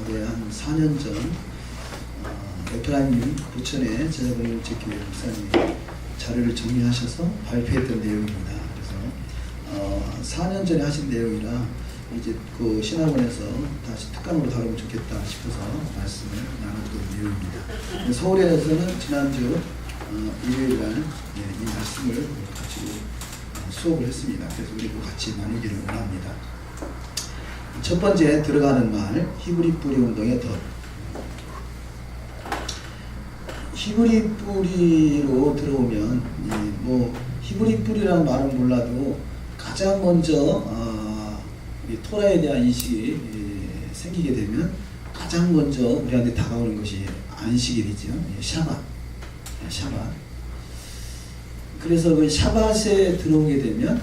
과거에 한 4년 전 에프라임 부천의 제자분들 제교회 목사님이 자료를 정리하셔서 발표했던 내용입니다. 그래서 4년 전에 하신 내용이라 이제 그 신학원에서 다시 특강으로 다루면 좋겠다 싶어서 말씀을 나눴던 내용입니다. 서울에서는 지난주 일요일날 이 말씀을 같이 수업을 했습니다. 그래서 우리도 같이 나누기를 원합니다. 첫 번째 들어가는 말, 히브리 뿌리 운동의 덫. 히브리 뿌리로 들어오면 뭐 히브리 뿌리라는 말은 몰라도 가장 먼저 이 토라에 대한 인식이 생기게 되면 가장 먼저 우리한테 다가오는 것이 안식일이죠. 샤밧. 그래서 그 샤밧에 들어오게 되면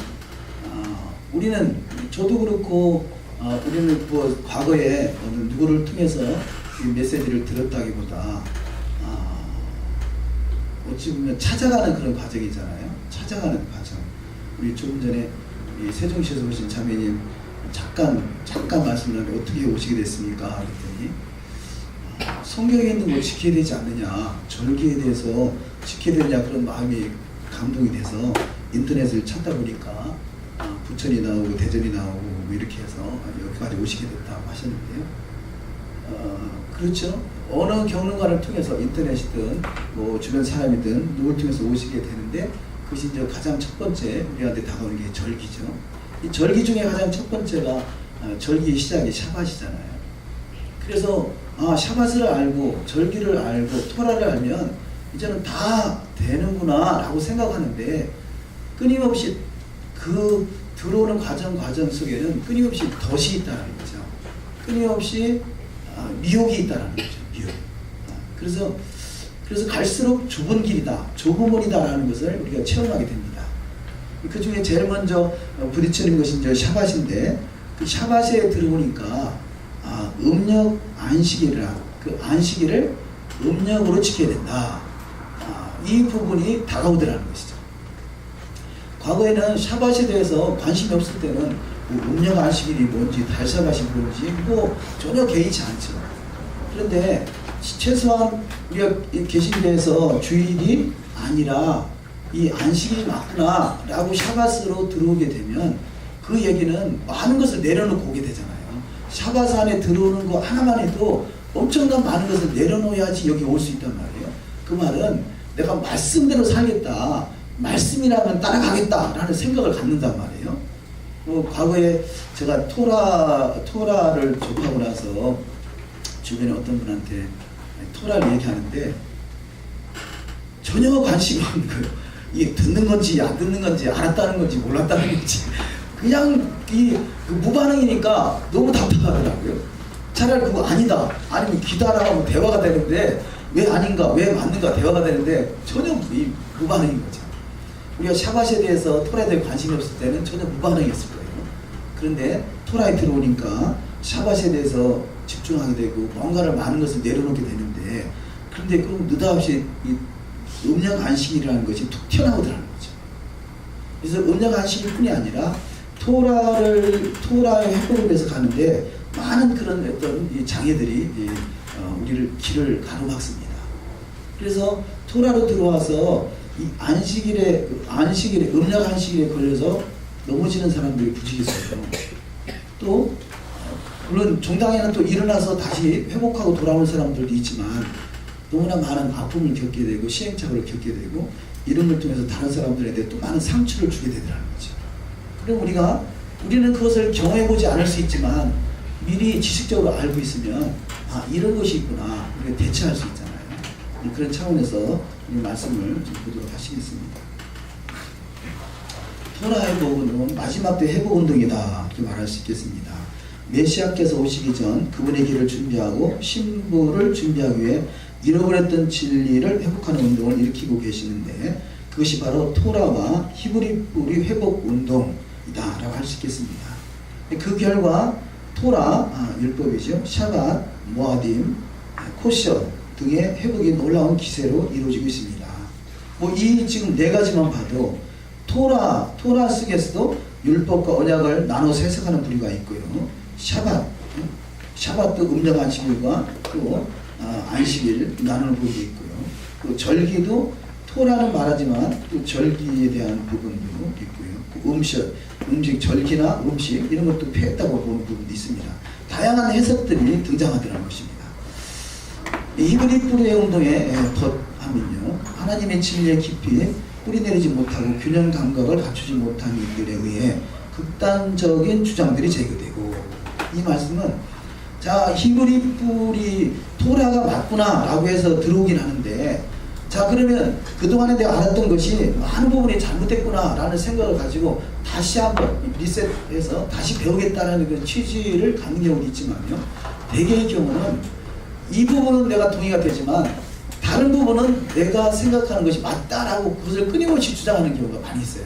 우리는 저도 그렇고 우리는 뭐 과거에 어느 누구를 통해서 이 메시지를 들었다기보다 어찌 보면 찾아가는 그런 과정이잖아요. 찾아가는 과정. 우리 조금 전에 이 세종시에서 오신 자매님 잠깐 말씀드렸는데 어떻게 오시게 됐습니까? 그랬더니 성경에 있는 거 지켜야 되지 않느냐, 절기에 대해서 지켜야 되느냐, 그런 마음이 감동이 돼서 인터넷을 찾다 보니까 부천이 나오고 대전이 나오고 뭐 이렇게 해서 여기까지 오시게 됐다고 하셨는데요. 그렇죠. 어느 경륜가를 통해서 인터넷이든 뭐 주변 사람이든 누굴 통해서 오시게 되는데 그것이 이제 가장 첫 번째 우리한테 다가오는 게 절기죠. 이 절기 중에 가장 첫 번째가 절기의 시작이 샤밧이잖아요. 그래서 샤밧을 알고 절기를 알고 토라를 알면 이제는 다 되는구나 라고 생각하는데 끊임없이 그 들어오는 과정 속에는 끊임없이 덫이 있다는 거죠. 끊임없이 미혹이 있다는 거죠. 미혹. 그래서 갈수록 좁은 길이다, 좁은 문이다라는 것을 우리가 체험하게 됩니다. 그 중에 제일 먼저 부딪히는 것이 이제 샤밧인데 그 샤밧에 들어오니까 음력 안식일이라 그 안식일을 음력으로 지켜야 된다. 이 부분이 다가오더라는 것이죠. 과거에는 샤밧에 대해서 관심이 없을 때는 뭐 음력 안식일이 뭔지 달샤밧이 뭔지 뭐 전혀 개의치 않죠. 그런데 최소한 우리가 개신교에서 주일이 아니라 이 안식일이 맞구나 라고 샤밧으로 들어오게 되면 그 얘기는 많은 것을 내려놓고 오게 되잖아요. 샤밧 안에 들어오는 거 하나만 해도 엄청난 많은 것을 내려놓아야지 여기 올 수 있단 말이에요. 그 말은 내가 말씀대로 살겠다, 말씀이라면 따라가겠다 라는 생각을 갖는단 말이에요. 과거에 제가 토라를 접하고 나서 주변에 어떤 분한테 토라를 얘기하는데 전혀 관심이 없는 거예요. 이게 듣는 건지 안 듣는 건지 알았다는 건지 몰랐다는 건지 그냥 그 무반응이니까 너무 답답하더라고요. 차라리 그거 아니다, 아니면 기다라고 대화가 되는데 왜 아닌가, 왜 맞는가 대화가 되는데 전혀 무반응인 거죠. 우리가 샤밧에 대해서 토라에 대해 관심이 없을 때는 전혀 무반응이었을 거예요. 그런데 토라에 들어오니까 샤밧에 대해서 집중하게 되고 뭔가를 많은 것을 내려놓게 되는데 그런데 그럼 느닷없이 이 음력 안식일이라는 것이 툭 튀어나오더라는 거죠. 그래서 음력 안식일뿐이 아니라 토라의 회복을 위해서 가는데 많은 그런 어떤 이 장애들이 우리를 길을 가로막습니다. 그래서 토라로 들어와서 이 안식일에 음력 안식일에 걸려서 넘어지는 사람들이 부지기 있어요. 또 물론 종당에는 또 일어나서 다시 회복하고 돌아오는 사람들도 있지만 너무나 많은 아픔을 겪게 되고 시행착오를 겪게 되고 이런 걸 통해서 다른 사람들에 대해 또 많은 상처를 주게 되더라는 거죠. 그럼 우리는 그것을 경험해보지 않을 수 있지만 미리 지식적으로 알고 있으면 이런 것이 있구나, 우리가 대처할 수 있잖아요. 그런 차원에서 우리 말씀을 좀 보도록 하시겠습니다. 토라 회복운동은 마지막 때 회복운동이다 이렇게 말할 수 있겠습니다. 메시아께서 오시기 전 그분의 길을 준비하고 신부를 준비하기 위해 잃어버렸던 진리를 회복하는 운동을 일으키고 계시는데 그것이 바로 토라와 히브리 뿌리 회복 운동이다 라고 할 수 있겠습니다. 그 결과 토라 율법이죠. 샤밧, 모아딤, 코셔 등의 회복이 놀라운 기세로 이루어지고 있습니다. 뭐 이 지금 네 가지만 봐도 토라 속에서도 율법과 언약을 나눠서 해석하는 부류가 있고요. 샤밧도 음력 안식일과 또 안식일 나누는 부분도 있고요. 또 절기도 토라는 말하지만 또 절기에 대한 부분도 있고요. 음식, 절기나 음식 이런 것도 폐했다고 보는 부분도 있습니다. 다양한 해석들이 등장하더라는 것입니다. 히브리 뿌리의 운동에 덧하면요, 하나님의 진리에 깊이 뿌리내리지 못하고 균형 감각을 갖추지 못한 이들에 의해 극단적인 주장들이 제기되고, 이 말씀은 자, 히브리 뿌리 토라가 맞구나 라고 해서 들어오긴 하는데, 자, 그러면 그동안에 내가 알았던 것이 많은 부분이 잘못됐구나 라는 생각을 가지고 다시 한번 리셋해서 다시 배우겠다는 그 취지를 갖는 경우도 있지만요, 대개의 경우는 이 부분은 내가 동의가 되지만 다른 부분은 내가 생각하는 것이 맞다라고 그것을 끊임없이 주장하는 경우가 많이 있어요.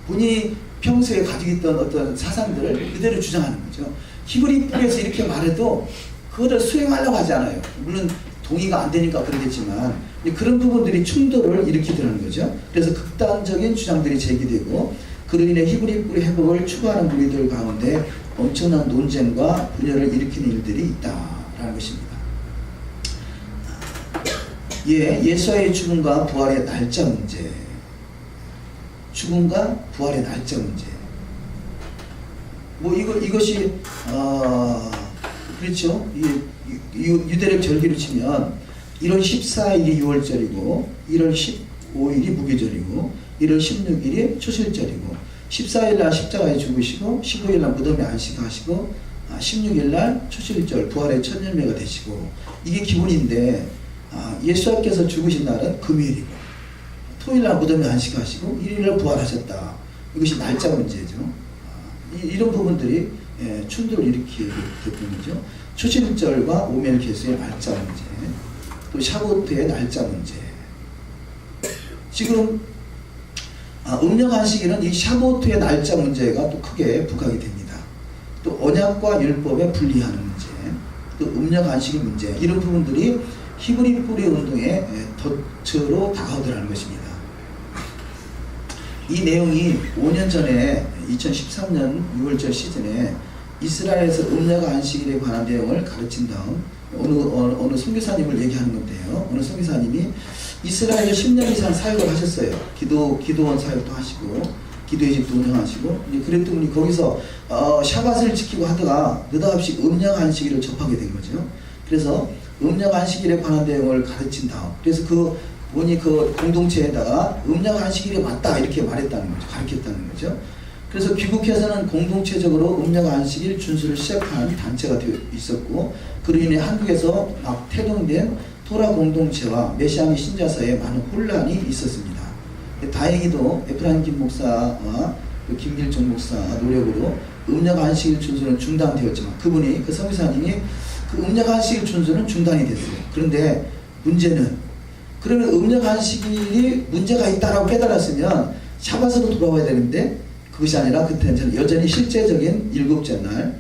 본인이 평소에 가지고 있던 어떤 사상들을 그대로 주장하는 거죠. 히브리 뿌리에서 이렇게 말해도 그거를 수행하려고 하지 않아요. 물론 동의가 안 되니까 그러겠지만 그런 부분들이 충돌을 일으키더라는 거죠. 그래서 극단적인 주장들이 제기되고, 그로 인해 히브리 뿌리 회복을 추구하는 무리들 가운데 엄청난 논쟁과 분열을 일으키는 일들이 있다라는 것입니다. 예수의 죽음과 부활의 날짜 문제, 죽음과 부활의 날짜 문제. 뭐 이것이 그렇죠. 유대력 절기로 치면 1월 14일이 6월절이고 1월 15일이 무교절이고 1월 16일이 초실절이고 14일날 십자가에 죽으시고 15일날 무덤에 안식하시고 16일날 초실절 부활의 첫 열매가 되시고, 이게 기본인데 예수님께서 죽으신 날은 금요일이고 토요일날 무덤에 안식하시고 1일날 부활하셨다. 이것이 날짜 문제죠. 이런 부분들이 충돌을 일으키게 되죠. 초실절과 오멜개수의 날짜 문제, 또 샤보트의 날짜 문제. 지금 음력 안식일은 이 샤보트의 날짜 문제가 또 크게 부각이 됩니다. 또 언약과 율법의 분리하는 문제, 또 음력 안식일 문제, 이런 부분들이 히브리 뿌리 운동의 덫으로 다가오더라는 것입니다. 이 내용이 5년 전에 2013년 6월절 시즌에 이스라엘에서 음력 안식일에 관한 내용을 가르친 다음 어느 선교사님을 얘기하는 건데요. 어느 선교사님이 이스라엘에 10년 이상 사역을 하셨어요. 기도원 사역도 하시고 기도의 집도 운영하시고, 그랬더니 거기서 샤밧을 지키고 하다가 느닷없이 음력 안식일을 접하게 된 거죠. 그래서 음력 안식일에 관한 내용을 가르친 다음, 그래서 본인이 그 공동체에다가 음력 안식일이 맞다 이렇게 말했다는 거죠. 가르쳤다는 거죠. 그래서 귀국해서는 공동체적으로 음력 안식일 준수를 시작한 단체가 되어 있었고, 그로 인해 한국에서 막 태동된 토라 공동체와 메시아의 신자 사이에 많은 혼란이 있었습니다. 다행히도 에프라임 김 목사와 김길종 목사 노력으로 음력 안식일 준수는 중단되었지만, 그 선교사님이 그 음력 안식일 준수는 중단이 됐어요. 그런데 문제는, 그러면 음력 안식일이 문제가 있다라고 깨달았으면 샤밧으로 돌아와야 되는데 그것이 아니라 그때는 여전히 실제적인 일곱째 날,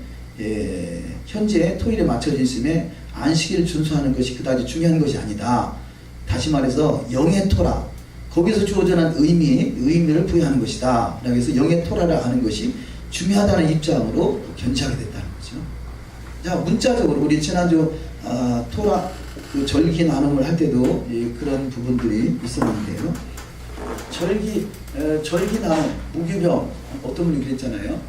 현재 토일에 맞춰져 있음에 안식일 준수하는 것이 그다지 중요한 것이 아니다. 다시 말해서 영의 토라, 거기서 주어지는 의미를 부여하는 것이다. 그래서 영의 토라를 하는 것이 중요하다는 입장으로 견지하게 됐다는 거죠. 자, 문자적으로 우리 지난주 토라 그 절기 나눔을 할 때도 그런 부분들이 있었는데요. 절기 나눔, 무기병, 어떤 분이 그랬잖아요.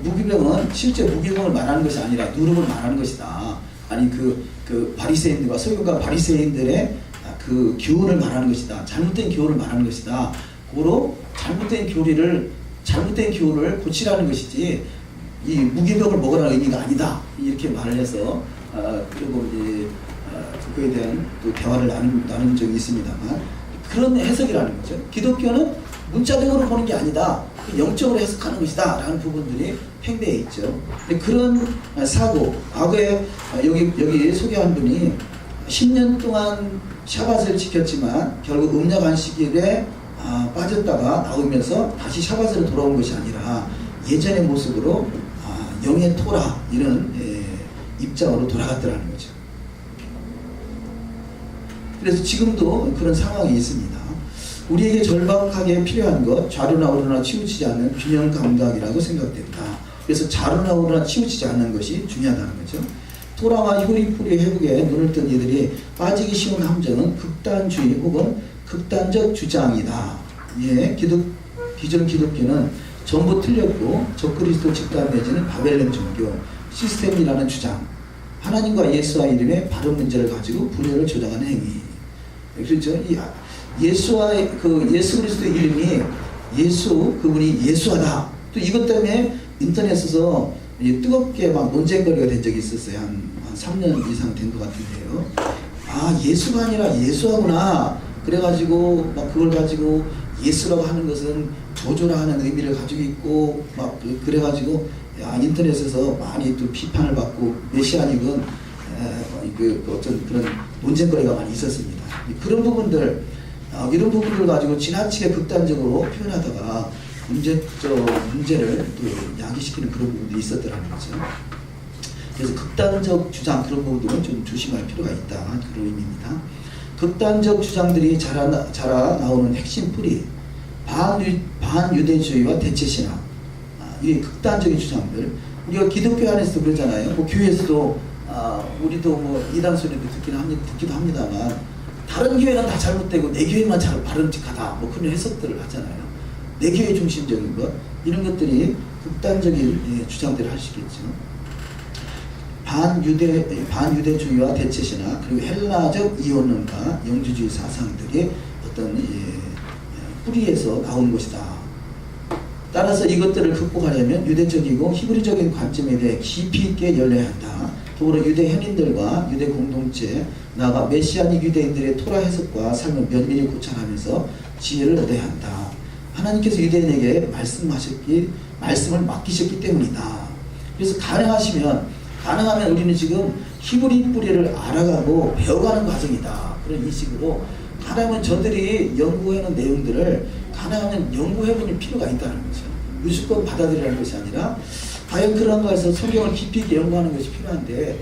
무기병은 실제 무기병을 말하는 것이 아니라 누름을 말하는 것이다. 아니 그 바리새인들과 서기관과 바리새인들의 그 교훈을 말하는 것이다. 잘못된 교훈을 말하는 것이다. 고로 잘못된 교훈을 고치라는 것이지 이 무기병을 먹으라는 의미가 아니다. 이렇게 말을 해서 조금 이제 그거에 대한 또 대화를 나눈 적이 있습니다만, 그런 해석이라는 거죠. 기독교는 문자적으로 보는 게 아니다. 영적으로 해석하는 것이다. 라는 부분들이 팽배해 있죠. 그런 사고, 과거에 여기 소개한 분이 10년 동안 샤밧을 지켰지만 결국 음력 안식일에 빠졌다가 나오면서 다시 샤밧으로 돌아온 것이 아니라 예전의 모습으로 영의 토라 이런 입장으로 돌아갔더라는 거죠. 그래서 지금도 그런 상황이 있습니다. 우리에게 절박하게 필요한 것, 좌로나 우로나 치우치지 않는 균형 감각이라고 생각됩니다. 그래서 자루나 오르나 치우치지 않는 것이 중요하다는 거죠. 토라와 히브리 회복에 눈을 뜬 이들이 빠지기 쉬운 함정은 극단주의 혹은 극단적 주장이다. 예, 기존 기독교는 전부 틀렸고 적그리스도 집단 내지는 바벨론 종교 시스템이라는 주장, 하나님과 예수와 이름의 바른 문제를 가지고 분열을 조장하는 행위. 그렇죠? 예수와 예수 그리스도의 이름이 그분이 예수하다. 또 이것 때문에 인터넷에서 뜨겁게 막 논쟁거리가 된 적이 있었어요. 한 3년 이상 된 것 같은데요. 아, 예수가 아니라 예수하구나. 그래가지고 막 그걸 가지고 예수라고 하는 것은 저주라 하는 의미를 가지고 있고 막 그래가지고 인터넷에서 많이 또 비판을 받고 메시아닉은 어떤 그런 논쟁거리가 많이 있었습니다. 그런 부분들 이런 부분을 가지고 지나치게 극단적으로 표현하다가 문제를 또 야기시키는 그런 부분들이 있었더라는 거죠. 그래서 극단적 주장 그런 부분들은 좀 조심할 필요가 있다. 그런 의미입니다. 극단적 주장들이 자라 나오는 핵심 뿌리 반유대주의와 대체신앙. 이게 극단적인 주장들. 우리가 기독교 안에서도 그러잖아요. 뭐 교회에서도 우리도 뭐 이단 소리도 듣기도 합니다만 다른 교회는 다 잘못되고 내 교회만 바람직하다. 뭐 그런 해석들을 하잖아요. 내 교회 중심적인 것 이런 것들이 극단적인 주장들을 할 수 있겠죠. 반유대주의와 대체신앙 그리고 헬라적 이원론과 영주주의 사상들이 어떤 뿌리에서 나온 것이다. 따라서 이것들을 극복하려면 유대적이고 히브리적인 관점에 대해 깊이 있게 열려야 한다. 더불어 유대 현인들과 유대 공동체 나아가 메시아닉 유대인들의 토라 해석과 삶을 면밀히 고찰하면서 지혜를 얻어야 한다. 하나님께서 유대인에게 말씀을 맡기셨기 때문이다. 그래서 가능하면 우리는 지금 히브리 뿌리를 알아가고 배워가는 과정이다. 그런 인식으로 가능하면 저들이 연구해놓은 내용들을 가능하면 연구해볼 필요가 있다는 거죠. 무조건 받아들이라는 것이 아니라 과연 그런가 해서 성경을 깊이 있게 연구하는 것이 필요한데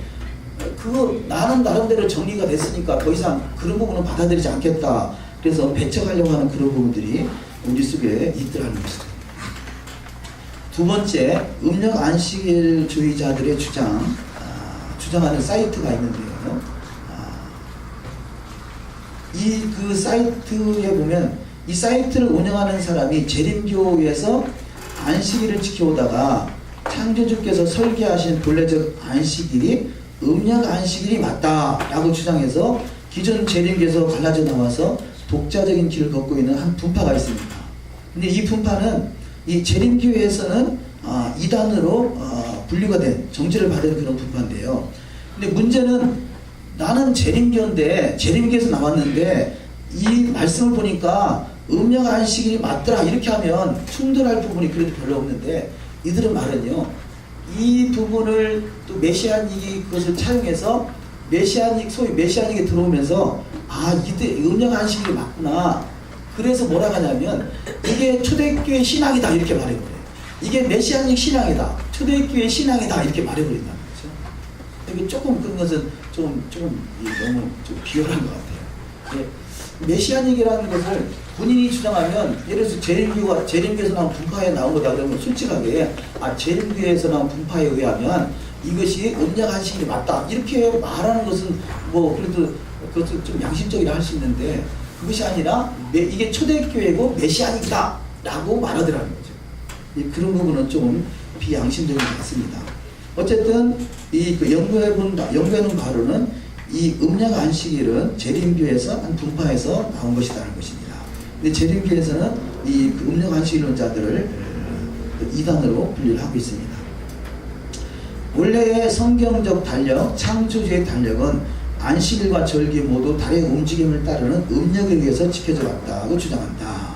그거 나는 나름대로 정리가 됐으니까 더 이상 그런 부분은 받아들이지 않겠다. 그래서 배척하려고 하는 그런 부분들이 우리 속에 있더라는 것이다. 두 번째, 음력 안식일주의자들의 주장하는 사이트가 있는데요. 그 사이트에 보면 이 사이트를 운영하는 사람이 재림교에서 안식일을 지켜오다가 창조주께서 설계하신 본래적 안식일이 음력 안식일이 맞다라고 주장해서 기존 재림교에서 갈라져 나와서 독자적인 길을 걷고 있는 한 분파가 있습니다. 근데 이 분파는 이 재림교회에서는 이단으로 분류가 된 정죄를 받은 그런 분파인데요. 근데 문제는 나는 재림교인데 재림교에서 나왔는데 이 말씀을 보니까 음력 안식일이 맞더라 이렇게 하면 충돌할 부분이 그래도 별로 없는데 이들은 말은요 이 부분을 또 메시아닉이 그것을 차용해서 소위 메시아닉에 들어오면서 이들 음력 안식일이 맞구나. 그래서 뭐라 하냐면 이게 초대교회 신앙이다 이렇게 말해버려요. 이게 메시아닉 신앙이다. 초대교회 신앙이다 이렇게 말해버린다는 거죠. 이게 조금 그런 것은 좀 너무 좀 비열한 것 같아요. 메시아닉이라는 것을 본인이 주장하면 예를 들어서 재림교에서 나온 분파에 나온 거다 그러면 솔직하게 재림교에서 나온 분파에 의하면 이것이 음력 안식일이 맞다 이렇게 말하는 것은 뭐 그래도 그것은 좀 양심적이라 할 수 있는데 그것이 아니라 이게 초대교회고 메시아닉이다 라고 말하더라는 거죠. 그런 부분은 좀 비양심적인 것 같습니다. 어쨌든 연구해놓은 바로는 이 음력 안식일은 재림교에서 한 분파에서 나온 것이라는 것입니다. 근데 재림교에서는 이 음력 안식일론자들을 이단으로 분류를 하고 있습니다. 원래의 성경적 달력, 창조주의 달력은 안식일과 절기 모두 달의 움직임을 따르는 음력에 의해서 지켜져 왔다고 주장한다.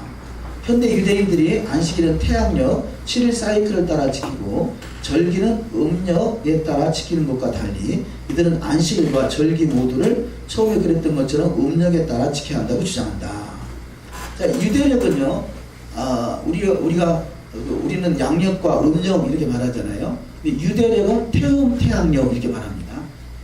현대 유대인들이 안식일은 태양력 7일 사이클을 따라 지키고 절기는 음력에 따라 지키는 것과 달리 이들은 안식일과 절기 모두를 처음에 그랬던 것처럼 음력에 따라 지켜야 한다고 주장한다. 자, 유대력은요, 우리는 양력과 음력 이렇게 말하잖아요. 유대력은 태음태양력 이렇게 말합니다.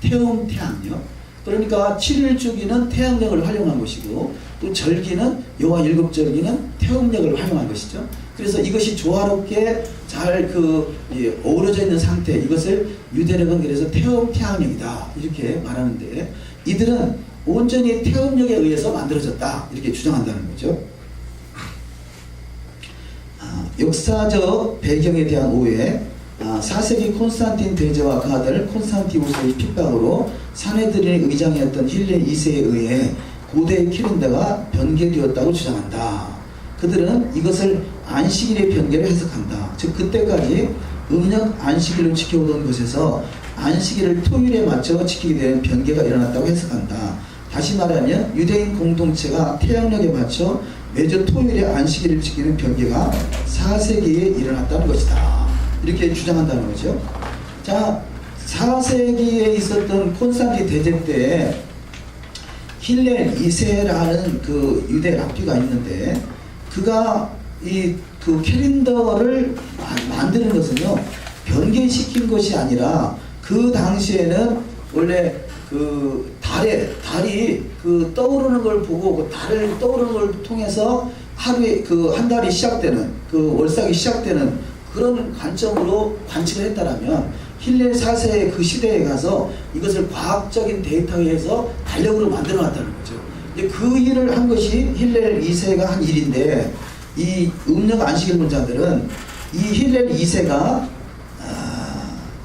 태음태양력. 그러니까 7일 주기는 태양력을 활용한 것이고 또 절기는 여호와 일곱절기는 태음력을 활용한 것이죠. 그래서 이것이 조화롭게 잘 어우러져 있는 상태, 이것을 유대력은 그래서 태음태양력이다 이렇게 말하는데, 이들은 온전히 태음력에 의해서 만들어졌다 이렇게 주장한다는 거죠. 역사적 배경에 대한 오해. 4세기 콘스탄틴 대제와 그 아들 콘스탄티우스의 핍박으로 사내들의 의장이었던 힐레 2세에 의해 고대 킬린더가 변개되었다고 주장한다. 그들은 이것을 안식일의 변개를 해석한다. 즉 그때까지 음력 안식일로 지켜오던 것에서 안식일을 토요일에 맞춰 지키게 되는 변개가 일어났다고 해석한다. 다시 말하면 유대인 공동체가 태양력에 맞춰 매주 토요일에 안식일을 지키는 변개가 4세기에 일어났다는 것이다. 이렇게 주장한다는 거죠. 자, 4세기에 있었던 콘스탄틴 대제 때 힐렐 2세라는 그 유대 랍비가 있는데, 그가 그 캘린더를 만드는 것은요, 변개시킨 것이 아니라 그 당시에는 원래 그 달이 그 떠오르는 걸 보고 그 달을 떠오르는 걸 통해서 하루에 한 달이 시작되는, 그 월삭이 시작되는 그런 관점으로 관측을 했다라면, 힐렐 4세의 그 시대에 가서 이것을 과학적인 데이터에 의해서 달력으로 만들어 놨다는 거죠. 이제 그 일을 한 것이 힐렐 2세가 한 일인데, 이 음력 안식일론자들은 이 힐렐 2세가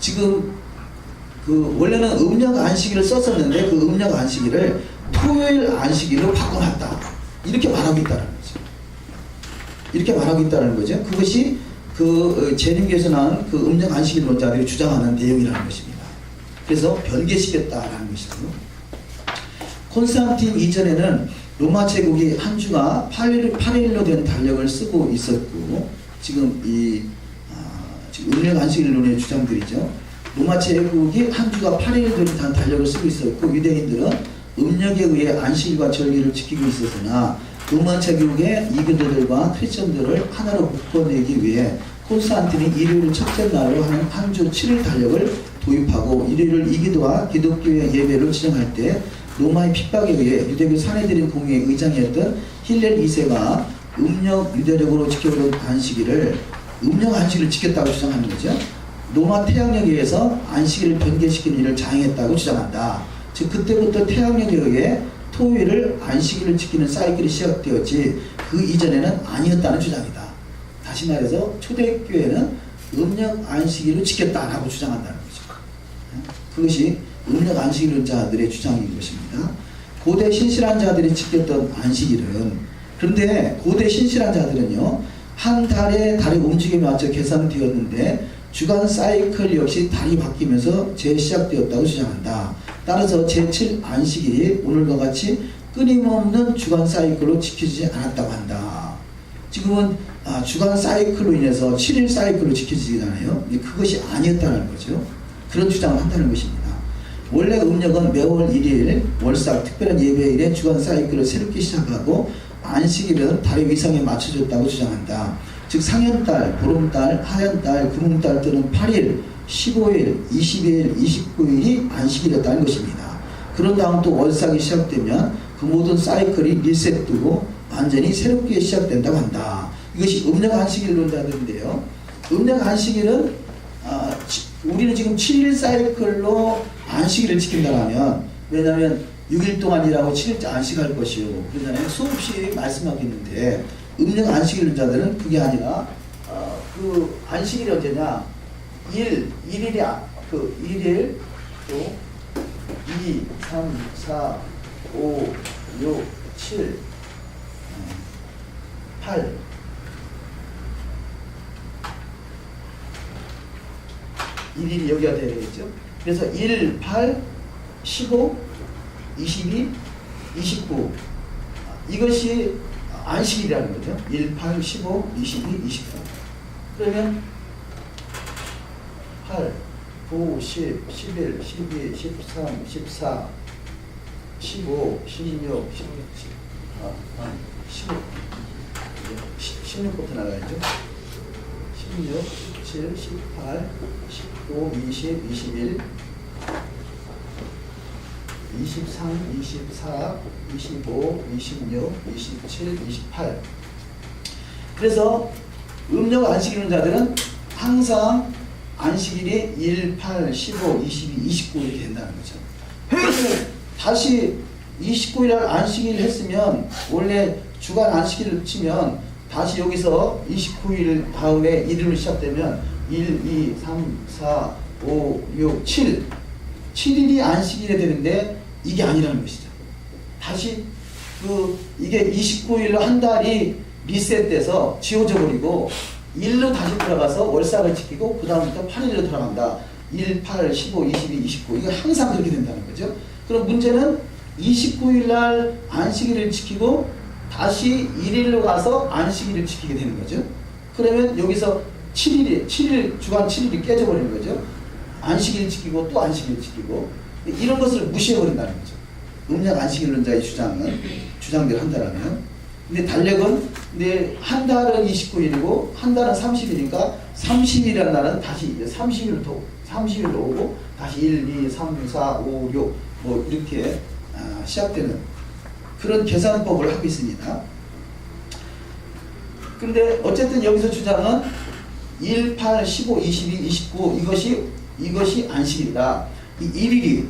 지금 원래는 음력 안식일을 썼었는데 그 음력 안식일을 토요일 안식일로 바꿔놨다 이렇게 말하고 있다는 거죠. 이렇게 말하고 있다는 거죠. 그것이 재림교에서 나온 그 음력 안식일론자들이 주장하는 내용이라는 것입니다. 그래서 변개시켰다라는 것이고요. 콘스탄틴 이전에는 로마 제국이 한 주가 8일로 된 달력을 쓰고 있었고, 지금 지금 음력 안식일론의 주장들이죠. 로마 제국이 한 주가 8일로 된 달력을 쓰고 있었고, 유대인들은 음력에 의해 안식일과 절기를 지키고 있었으나 로마 제국의 이교도들과 크리스천들을 하나로 묶어내기 위해 콘스탄틴이 일요일 첫째 날로 하는 한 주 7일 달력을 도입하고, 일요일을 이기도와 기독교의 예배로 지정할 때 로마의 핍박에 의해 유대교 사내들인 공회의 의장이었던 힐렐 2세가 음력 유대력으로 지켜오던 안식일을 음력 안식일을 지켰다고 주장하는 거죠. 로마 태양력에 의해서 안식일을 변개시키는 일을 자행했다고 주장한다. 즉 그때부터 태양력에 의해 토요일을 안식일을 지키는 사이클이 시작되었지 그 이전에는 아니었다는 주장이다. 다시 말해서 초대교회는 음력 안식일을 지켰다라고 주장한다는 거죠. 그것이 음력 안식일론자들의 주장인 것입니다. 고대 신실한 자들이 지켰던 안식일은, 그런데 고대 신실한 자들은요, 한 달의 움직임에 맞춰 계산되었는데 주간 사이클 역시 달이 바뀌면서 재시작되었다고 주장한다. 따라서 제7 안식일이 오늘과 같이 끊임없는 주간 사이클로 지켜지지 않았다고 한다. 지금은 주간 사이클로 인해서 7일 사이클로 지켜지잖아요. 그것이 아니었다는 거죠. 그런 주장을 한다는 것입니다. 원래 음력은 매월 1일 월삭 특별한 예배일에 주간 사이클을 새롭게 시작하고, 안식일은 달의 위상에 맞춰졌다고 주장한다. 즉 상현달, 보름달, 하현달, 금음달 또는 8일, 15일, 22일, 29일이 안식일이었다는 것입니다. 그런 다음 또 월삭이 시작되면 그 모든 사이클이 리셋되고 완전히 새롭게 시작된다고 한다. 이것이 음력 안식일론자들인데요. 음력 안식일은 우리는 지금 7일 사이클로 안식일을 지킨다면, 왜냐하면 6일 동안 일하고 7일째 안식할 것이요, 그러잖아요. 수없이 말씀하고 있는데, 음력 안식일자들은 그게 아니라 그 안식일이 언제냐, 1일이 그 1일 또 2, 3, 4, 5, 6, 7, 8 1일이 여기가 되겠죠. 그래서 1, 8, 15, 22, 29 이것이 안식일이라는 거죠. 1, 8, 15, 22, 29 그러면 8, 9, 10, 11, 12, 13, 14, 15, 16, 16부터 나가야죠. 16, 17, 18, 19, 20, 21, 23, 24, 25, 26, 27, 28. 그래서 음력 안식일 있는 자들은 항상 안식일이 1, 8, 15, 22, 29 이렇게 된다는 거죠. 그러면 다시 29일 안식일 했으면 원래 주간 안식일을 치면 다시 여기서 29일 다음에 1일로 시작되면 1, 2, 3, 4, 5, 6, 7 7일이 안식일이 되는데 이게 아니라는 것이죠. 다시 이게 29일로 한 달이 리셋돼서 지워져 버리고 1로 다시 들어가서 월삭을 지키고 그 다음부터 8일로 들어간다. 1, 8, 15, 22, 29 이거 항상 그렇게 된다는 거죠. 그럼 문제는 29일 날 안식일을 지키고 다시 1일로 가서 안식일을 지키게 되는 거죠. 그러면 여기서 7일 주간 7일이 깨져버리는 거죠. 안식일 지키고 또 안식일 지키고 이런 것을 무시해버린다는 거죠. 음력 안식일론자의 주장대로 한다라면. 근데 달력은 한 달은 29일이고 한 달은 30일이니까 30일이라는 날은 다시 30일로 오고 다시 1, 2, 3, 4, 5, 6 뭐 이렇게 시작되는 그런 계산법을 하고 있습니다. 근데 어쨌든 여기서 주장은 1, 8, 15, 22, 29 이것이 안식일이다. 이 1일이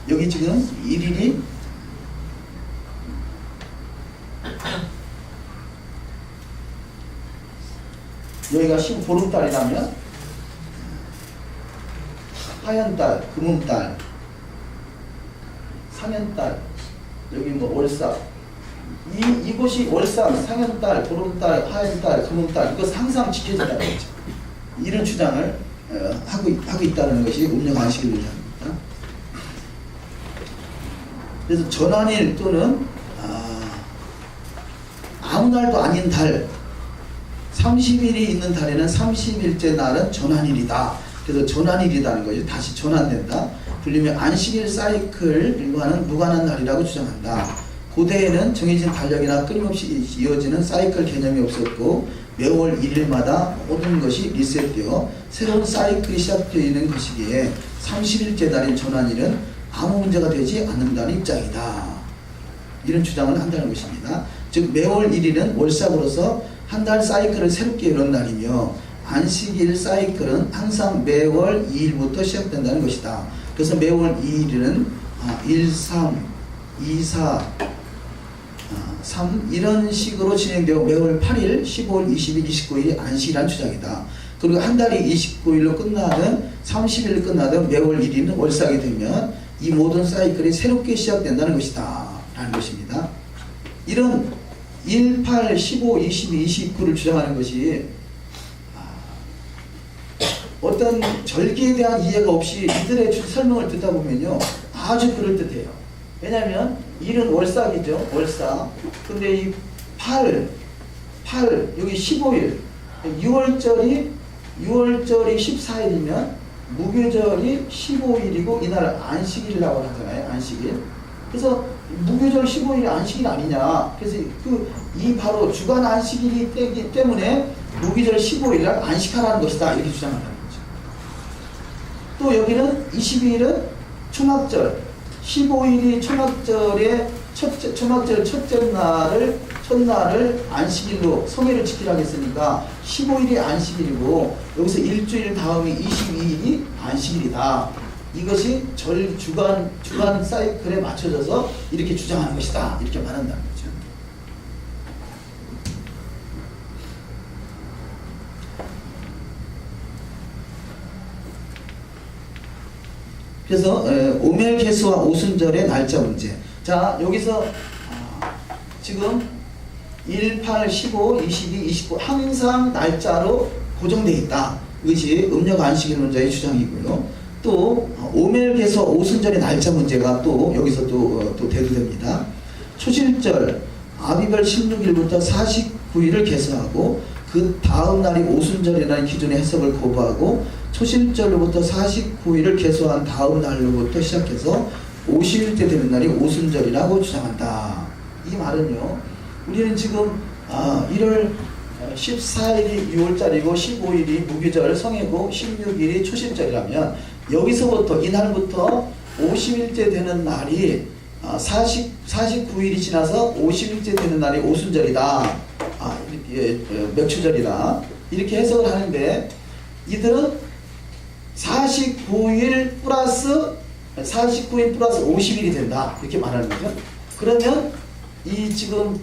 여기 지금 1일이 여기가 보름달이라면 하얀달, 금음달, 상현달, 여기 뭐 월삭 이곳이 월삭, 상현달, 보름달, 하얀달, 금음달 이것은 항상 지켜진다는 거죠. 이런 주장을 하고 있다는 것이 음력 안식일입니다. 그래서 전환일 또는 아무 날도 아닌 달 30일이 있는 달에는 30일째 날은 전환일이다. 그래서 전환일이라는 것이 다시 전환된다. 불리면 안식일 사이클과는 무관한 날이라고 주장한다. 고대에는 정해진 달력이나 끊임없이 이어지는 사이클 개념이 없었고 매월 1일마다 모든 것이 리셋되어 새로운 사이클이 시작되어 있는 것이기에 30일째 날인 전환일은 아무 문제가 되지 않는다는 입장이다. 이런 주장을 한다는 것입니다. 즉 매월 1일은 월삭으로서 한 달 사이클을 새롭게 여는 날이며 안식일 사이클은 항상 매월 2일부터 시작된다는 것이다. 그래서 매월 2일은 1, 3, 2, 4, 3 이런 식으로 진행되어 매월 8일, 15일, 20일, 29일이 안식이라는 주장이다. 그리고 한 달이 29일로 끝나든 30일로 끝나든 매월 1일은 월삭이 되면 이 모든 사이클이 새롭게 시작된다는 것이다 라는 것입니다. 이런 1, 8, 15, 22, 29를 주장하는 것이 어떤 절기에 대한 이해가 없이 이들의 설명을 듣다 보면요 아주 그럴듯해요. 왜냐하면 1은 월삭이죠. 월삭. 근데 이 8 여기 15일 6월절이 14일이면 무교절이 15일이고 이날 안식일이라고 하잖아요. 안식일. 그래서 무교절 15일이 안식일 아니냐. 그래서 이 바로 주간 안식일이 되기 때문에 무교절 15일을 안식하라는 것이다. 이렇게 주장한다는 거죠. 또 여기는 22일은 초막절, 15일이 초막절의 초막절 첫날을 안식일로 성회를 지키라고 했으니까 15일이 안식일이고 여기서 일주일 다음에 22일이 안식일이다. 이것이 주간 사이클에 맞춰져서 이렇게 주장하는 것이다. 이렇게 말한다는 거죠. 그래서 오멜개수와 오순절의 날짜 문제. 자, 여기서 지금 1, 8, 15, 22, 29 항상 날짜로 고정되어 있다. 이것이 음력 안식일론자의 주장이고요. 또 오멜개수와 오순절의 날짜 문제가 또 여기서 또 대두됩니다. 초실절 아비별 16일부터 49일을 개수하고 그 다음 날이 오순절이라는 기존의 해석을 거부하고 초실절로부터 49일을 개수한 다음 날로부터 시작해서 50일째 되는 날이 오순절이라고 주장한다. 이 말은요, 우리는 지금 1월 14일이 6월달이고 15일이 무교절 성해고 16일이 초실절이라면 여기서부터 이날부터 50일째 되는 날이 49일이 지나서 50일째 되는 날이 오순절이다. 이렇게 맥추절이다. 이렇게 해석을 하는데 이들은 49일 플러스 50일이 된다 이렇게 말하는 거죠. 그러면 이 지금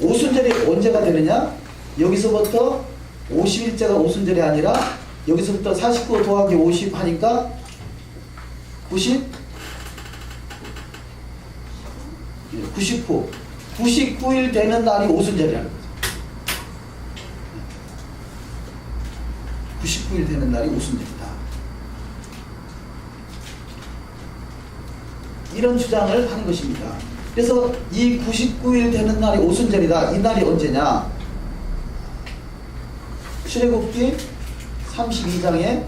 오순절이 언제가 되느냐? 여기서부터 50일째가 오순절이 아니라 여기서부터 49 더하기 50 하니까 99일 되는 날이 오순절이라는 거죠. 99일 되는 날이 오순절이다. 이런 주장을 하는 것입니다. 그래서 이 99일 되는 날이 오순절이다. 이 날이 언제냐? 출애굽기 32장에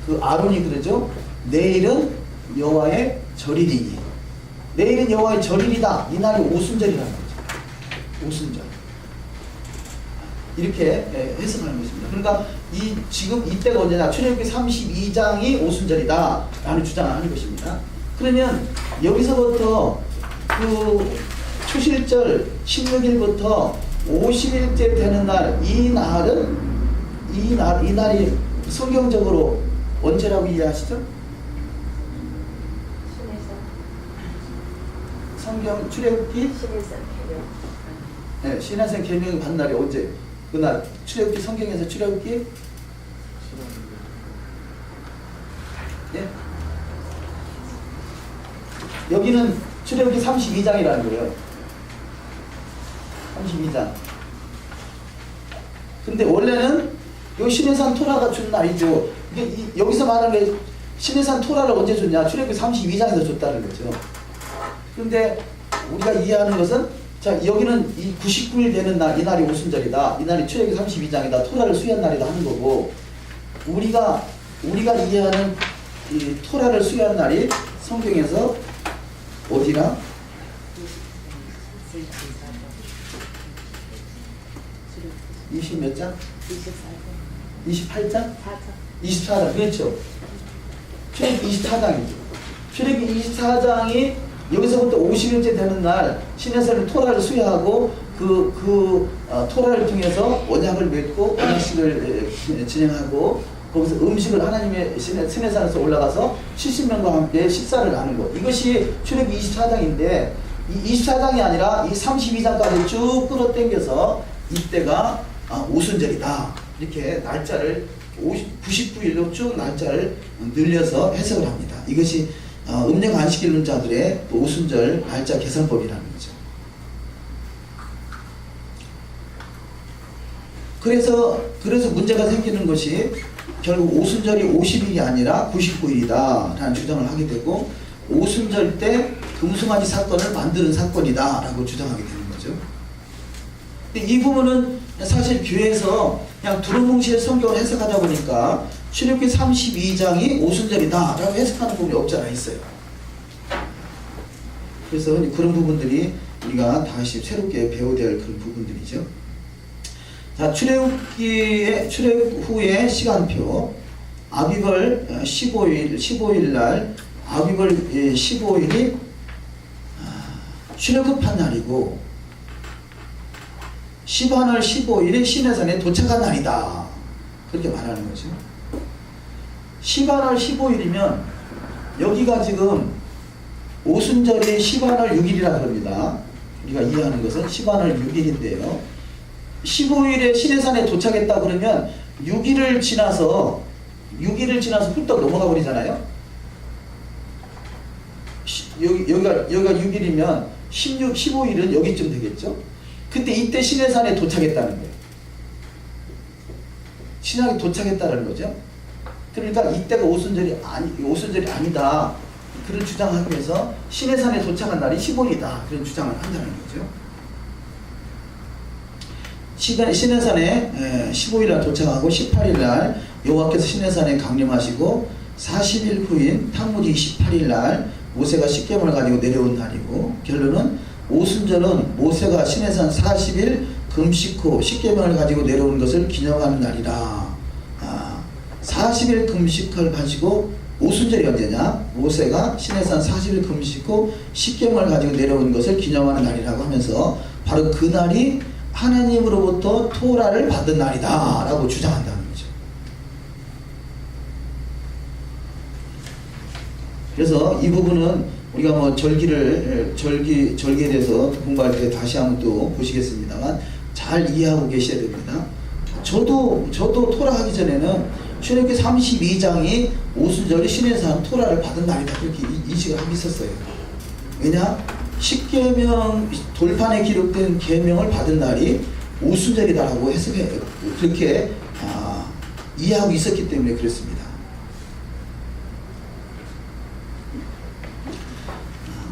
그 아론이 그러죠. 내일은 여호와의 절일이니. 내일은 여호와의 절일이다. 이 날이 오순절이라는 거죠. 오순절. 이렇게 해석하는 것입니다. 그러니까 지금 이때가 언제냐? 출애굽기 32장이 오순절이다 라는 주장을 하는 것입니다. 그러면 여기서부터 그 초실절 16일부터 50일째 되는 날, 이 날이 성경적으로 언제라고 이해하시죠? 성경 출애굽기 신해산 계명이 받는 날이 언제? 그날 출애굽기 성경에서 출애굽기 예? 여기는 출애굽기 32장이라는 거예요. 32장. 근데 원래는 요 시내산 토라가 준 날이죠. 여기서 말하는 게 시내산 토라를 언제 줬냐? 출애굽기 32장에서 줬다는 거죠. 근데 우리가 이해하는 것은 자 여기는 이 99일 되는 날, 이 날이 오순절이다. 이 날이 출애굽기 32장이다. 토라를 수여한 날이다 하는 거고 우리가 이해하는 이 토라를 수여한 날이 성경에서 어디나? 20 몇 장? 28장? 24장. 그렇죠. 출애굽기 24장이죠. 출애굽기 24장이 여기서부터 50일째 되는 날 시내산을 토라를 수여하고 토라를 통해서 언약을 맺고 언약식을 진행하고 거기서 음식을 하나님의 시내산에서 올라가서 70명과 함께 식사를 하는 것. 이것이 출애굽기 24장인데 이 24장이 아니라 이 32장까지 쭉 끌어당겨서 이때가 오순절이다. 이렇게 날짜를 99일로 쭉 날짜를 늘려서 해석을 합니다. 이것이 음력 안식일론자들의 오순절 날짜 계산법이라는 거죠. 그래서 문제가 생기는 것이 결국 오순절이 50일이 아니라 99일이다 라는 주장을 하게 되고 오순절 때 금송아지 사건을 만드는 사건이다 라고 주장하게 되는 거죠. 근데 이 부분은 사실 교회에서 그냥 두루뭉실 성경을 해석하다 보니까 출애굽기 32장이 오순절이다 라고 해석하는 부분이 없지 않아 있어요. 그래서 그런 부분들이 우리가 다시 새롭게 배워야 될 그런 부분들이죠. 자, 출애굽 후의 시간표 아비벌 15일 날 아비벌 15일이 출애굽한 날이고 시반월 15일이 시내산에 도착한 날이다. 그렇게 말하는 거죠. 시반월 15일이면 여기가 지금 오순절이 시반월 6일이라 그럽니다. 우리가 이해하는 것은 시반월 6일인데요. 15일에 시내산에 도착했다 그러면 6일을 지나서 훌떡 넘어가 버리잖아요. 여기가 6일이면 15일은 여기쯤 되겠죠. 근데 이때 시내산에 도착했다는 거예요. 신약에 도착했다는 거죠. 그러니까 이때가 오순절이 아니다. 그런 주장을 하기 위해서 시내산에 도착한 날이 15일이다. 그런 주장을 한다는 거죠. 시내산에 15일날 도착하고 18일날 여호와께서 시내산에 강림하시고 40일 후인 탕무지 28일날 모세가 십계명을 가지고 내려온 날이고 결론은 오순절은 모세가 시내산 40일 금식 후 십계명을 가지고 내려온 것을 기념하는 날이라. 40일 금식을 가지고 오순절이 언제냐? 모세가 시내산 40일 금식 후 십계명을 가지고 내려온 것을 기념하는 날이라고 하면서 바로 그 날이 하나님으로부터 토라를 받은 날이다 라고 주장한다는 거죠. 그래서 이 부분은 우리가 뭐 절기에 대해서 공부할 때 다시 한번 또 보시겠습니다만 잘 이해하고 계셔야 됩니다. 저도 토라 하기 전에는 출애굽기 32장이 오순절이 신에서 한 토라를 받은 날이다 그렇게 인식을 하고 있었어요. 왜냐? 10계명 돌판에 기록된 계명을 받은 날이 오순절이다라고 해석해 그렇게 이해하고 있었기 때문에 그렇습니다.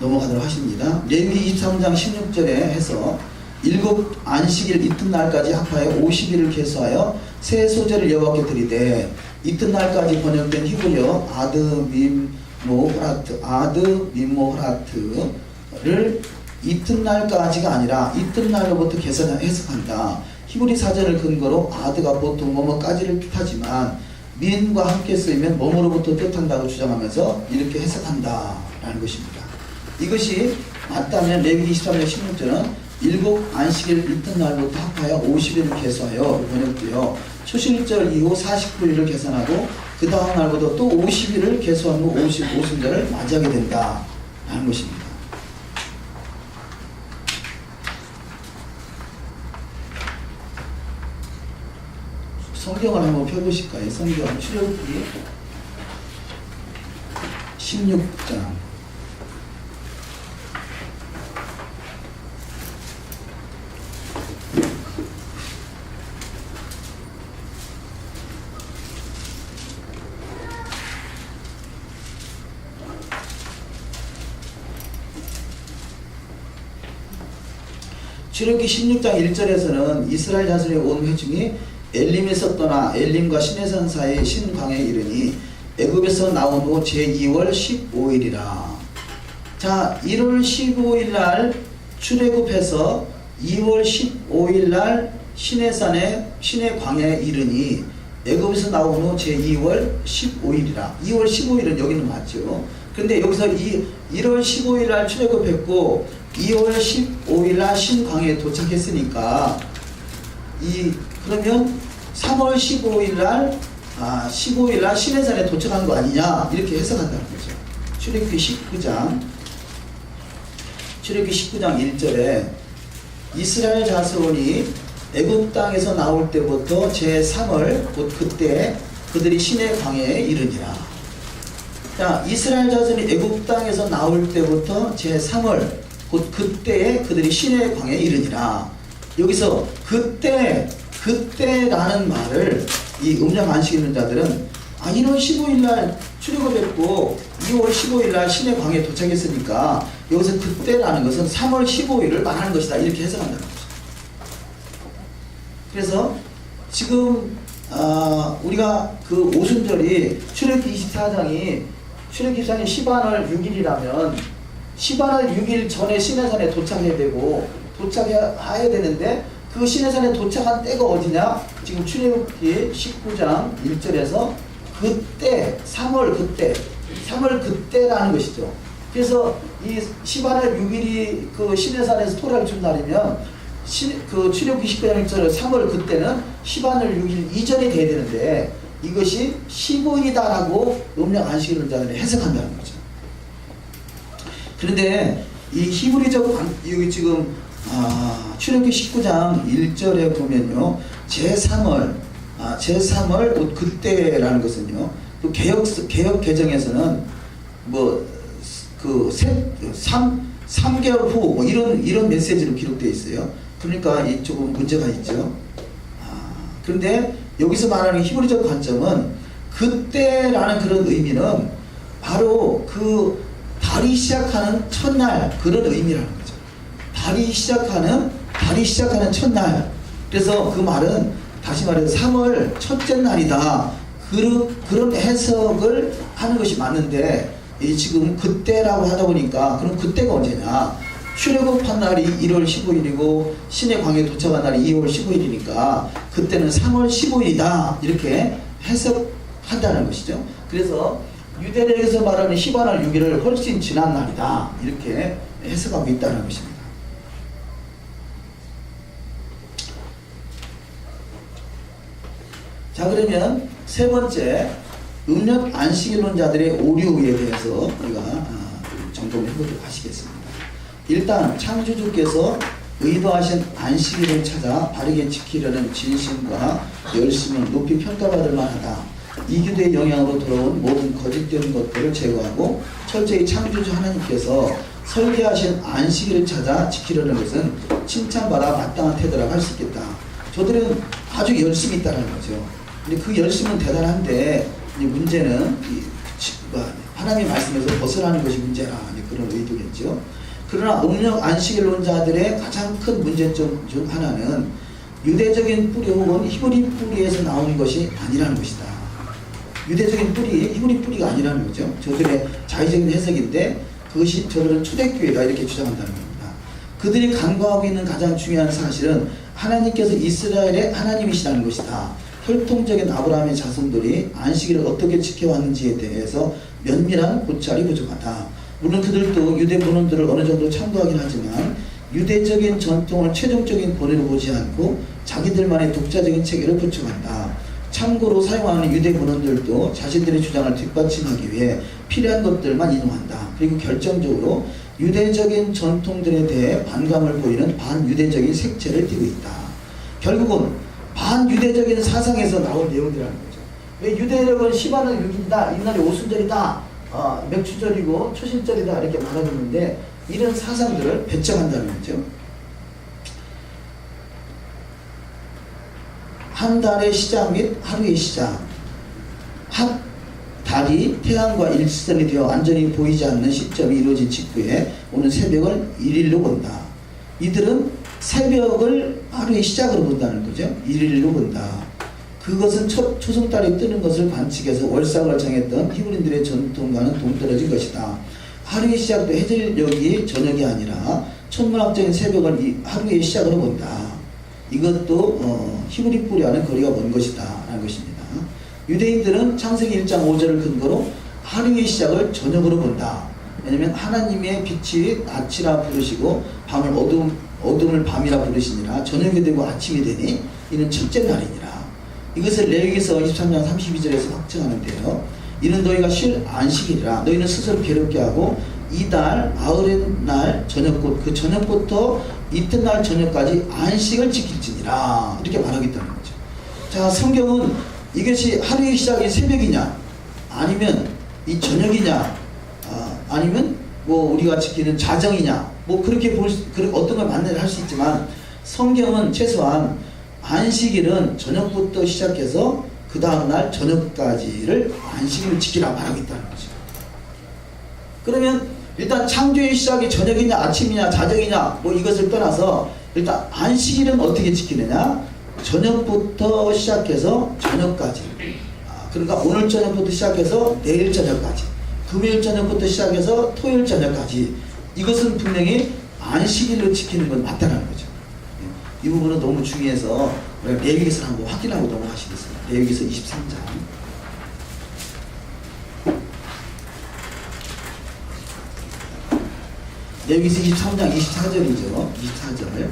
넘어가도록 하십니다. 레위기 23장 16절에 해서 일곱 안식일 이튿날까지 합하여 50일을 계수하여 새 소재를 여호와께 드리되 이튿날까지 번역된 히브리어 아드밈모호라트를 이튿날까지가 아니라 이튿날로부터 해석한다. 히브리 사전을 근거로 아드가 보통 뭐뭐까지를 뜻하지만 민과 함께 쓰이면 뭐뭐로부터 뜻한다고 주장하면서 이렇게 해석한다 라는 것입니다. 이것이 맞다면 레위기 23장 16절은 일곱 안식일 이튿날부터 합하여 50일을 계수하여 번역되어 초실절 이후 49일을 계산하고 그 다음 날부터 또 50일을 계수한 후 55순절을 맞이하게 된다 라는 것입니다. 성경을 한번 펴보실까요? 성경 출애굽기 16장 출애굽기 16장 1절에서는 이스라엘 자손의 온 회중이 엘림에서 떠나 엘림과 시내산 사이 신광에 이르니 애굽에서 나온 후 제2월 15일이라. 자, 1월 15일 날 출애굽해서 2월 15일 날 시내 광야에 이르니 애굽에서 나온 후 제2월 15일이라. 2월 15일은 여기는 맞죠. 근데 여기서 1월 15일 날 출애굽했고 2월 15일 날 신광야에 도착했으니까 그러면 3월 15일 날 15일 날 시내산에 도착한 거 아니냐 이렇게 해석한다는 거죠. 출애굽기 19장 1절에 이스라엘 자손이 애굽 땅에서 나올 때부터 제3월 곧 그때 그들이 시내 광야에 이르니라. 자, 이스라엘 자손이 애굽 땅에서 나올 때부터 제3월 곧 그때에 그들이 시내 광야에 이르니라. 여기서 그때라는 말을 이 음력 안식 있는 자들은 1월 15일 날 출애굽했고 2월 15일 날 시내 광야에 도착했으니까 여기서 그때라는 것은 3월 15일을 말하는 것이다 이렇게 해석한다는 거죠. 그래서 지금 우리가 그 오순절이 출애굽기 24장이 시반월 6일이라면 시반월 6일 전에 시내산에 도착해야 되고 도착해야 되는데 그 시내산에 도착한 때가 어디냐? 지금 출애굽기 19장 1절에서 그때 3월 그때라는 것이죠. 그래서 이 시반월 6일이 그 시내산에서 토라를 준 날이면 그 출애굽기 19장 1절에 3월 그때는 시반월 6일 이전이 돼야 되는데 이것이 15일이다라고 음력 안식일을 자들이 해석한다는 거죠. 그런데 이 히브리적 여기 지금 출애굽기 19장 1절에 보면요 제3월 곧 그때라는 것은요 또 개혁 개정에서는 뭐 그 3개월 후 뭐 이런 메시지로 기록되어 있어요. 그러니까 이 조금 문제가 있죠. 그런데 여기서 말하는 히브리적 관점은 그때라는 그런 의미는 바로 그 달이 시작하는 첫날 그런 의미라는 거죠. 달이 시작하는 첫날. 그래서 그 말은 다시 말해서 3월 첫째 날이다. 그런 해석을 하는 것이 맞는데 지금 그때라고 하다 보니까 그럼 그때가 언제냐? 출애굽한 날이 1월 15일이고 시내 광야에 도착한 날이 2월 15일이니까 그때는 3월 15일이다. 이렇게 해석한다는 것이죠. 그래서 유대인에서 말하는 시반월 6일을 훨씬 지난 날이다. 이렇게 해석하고 있다는 것입니다. 자, 그러면 세 번째, 음력 안식일론자들의 오류에 대해서 우리가 점검해 보도록 하시겠습니다. 일단 창조주께서 의도하신 안식일을 찾아 바르게 지키려는 진심과 열심은 높이 평가받을 만하다. 이교도의 영향으로 돌아온 모든 거짓된 것들을 제거하고 철저히 창조주 하나님께서 설계하신 안식일을 찾아 지키려는 것은 칭찬받아 마땅한 태도라고 할 수 있겠다. 저들은 아주 열심히 있다는 거죠. 근데 그 열심은 대단한데 문제는 하나님의 말씀에서 벗어나는 것이 문제라, 그런 의도겠죠. 그러나 음력 안식일론자들의 가장 큰 문제점 중 하나는 유대적인 뿌리 혹은 히브리 뿌리에서 나오는 것이 아니라는 것이다. 유대적인 뿌리, 히브리 뿌리가 아니라는 거죠. 저들의 자의적인 해석인데 그것이 저들은 초대교회가 이렇게 주장한다는 겁니다. 그들이 간과하고 있는 가장 중요한 사실은 하나님께서 이스라엘의 하나님이시라는 것이다. 혈통적인 아브라함의 자손들이 안식일을 어떻게 지켜왔는지에 대해서 면밀한 고찰이 부족하다. 물론 그들도 유대 본원들을 어느 정도 참고하긴 하지만 유대적인 전통을 최종적인 권위로 보지 않고 자기들만의 독자적인 체계를 구축한다. 참고로 사용하는 유대 본원들도 자신들의 주장을 뒷받침하기 위해 필요한 것들만 인용한다. 그리고 결정적으로 유대적인 전통들에 대해 반감을 보이는 반유대적인 색채를 띠고 있다. 결국은 반유대적인 사상에서 나온 내용이라는 거죠. 왜 유대력은 10안은 6일이다, 이날이 오순절이다, 맥추절이고 초신절이다 이렇게 말하는데 이런 사상들을 배척한다는 거죠. 한 달의 시작 및 하루의 시작, 달이 태양과 일치선이 되어 완전히 보이지 않는 시점이 이루어진 직후에 오는 새벽을 일일로 본다. 이들은 새벽을 하루의 시작으로 본다는 거죠. 일일로 본다. 그것은 초승달이 뜨는 것을 관측해서 월삭을 정했던 히브리인들의 전통과는 동떨어진 것이다. 하루의 시작도 해질녘이 저녁이 아니라 천문학적인 새벽을 하루의 시작으로 본다. 이것도 히브리 뿌리와는 거리가 먼 것이다 라는 것입니다. 유대인들은 창세기 1장 5절을 근거로 하루의 시작을 저녁으로 본다. 왜냐하면 하나님의 빛이 낮이라 부르시고 밤을 어둠을 밤이라 부르시니라. 저녁이 되고 아침이 되니 이는 첫째 날이니라. 이것을 레위기서 23장 32절에서 확증하는데요. 이는 너희가 쉴 안식일이라. 너희는 스스로 괴롭게 하고 이달 아흐렛 날 저녁곧 그 저녁부터 이튿날 저녁까지 안식을 지킬지니라. 이렇게 말하겠다는 거죠. 자, 성경은 이것이 하루의 시작이 새벽이냐 아니면 이 저녁이냐 아니면 뭐 우리가 지키는 자정이냐 뭐 그렇게 어떤 걸 만나를 할 수 있지만 성경은 최소한 안식일은 저녁부터 시작해서 그 다음날 저녁까지를 안식일을 지키라 말하겠다는 거죠. 그러면 일단 창조의 시작이 저녁이냐 아침이냐 자정이냐 뭐 이것을 떠나서 일단 안식일은 어떻게 지키느냐, 저녁부터 시작해서 저녁까지, 그러니까 오늘 저녁부터 시작해서 내일 저녁까지, 금요일 저녁부터 시작해서 토요일 저녁까지, 이것은 분명히 안식일로 지키는 건 맞다는 거죠. 이 부분은 너무 중요해서 레위기서 한번 확인하고 넘어가시겠습니다. 레위기서 23장. 레위기서 23장 24절이죠. 24절.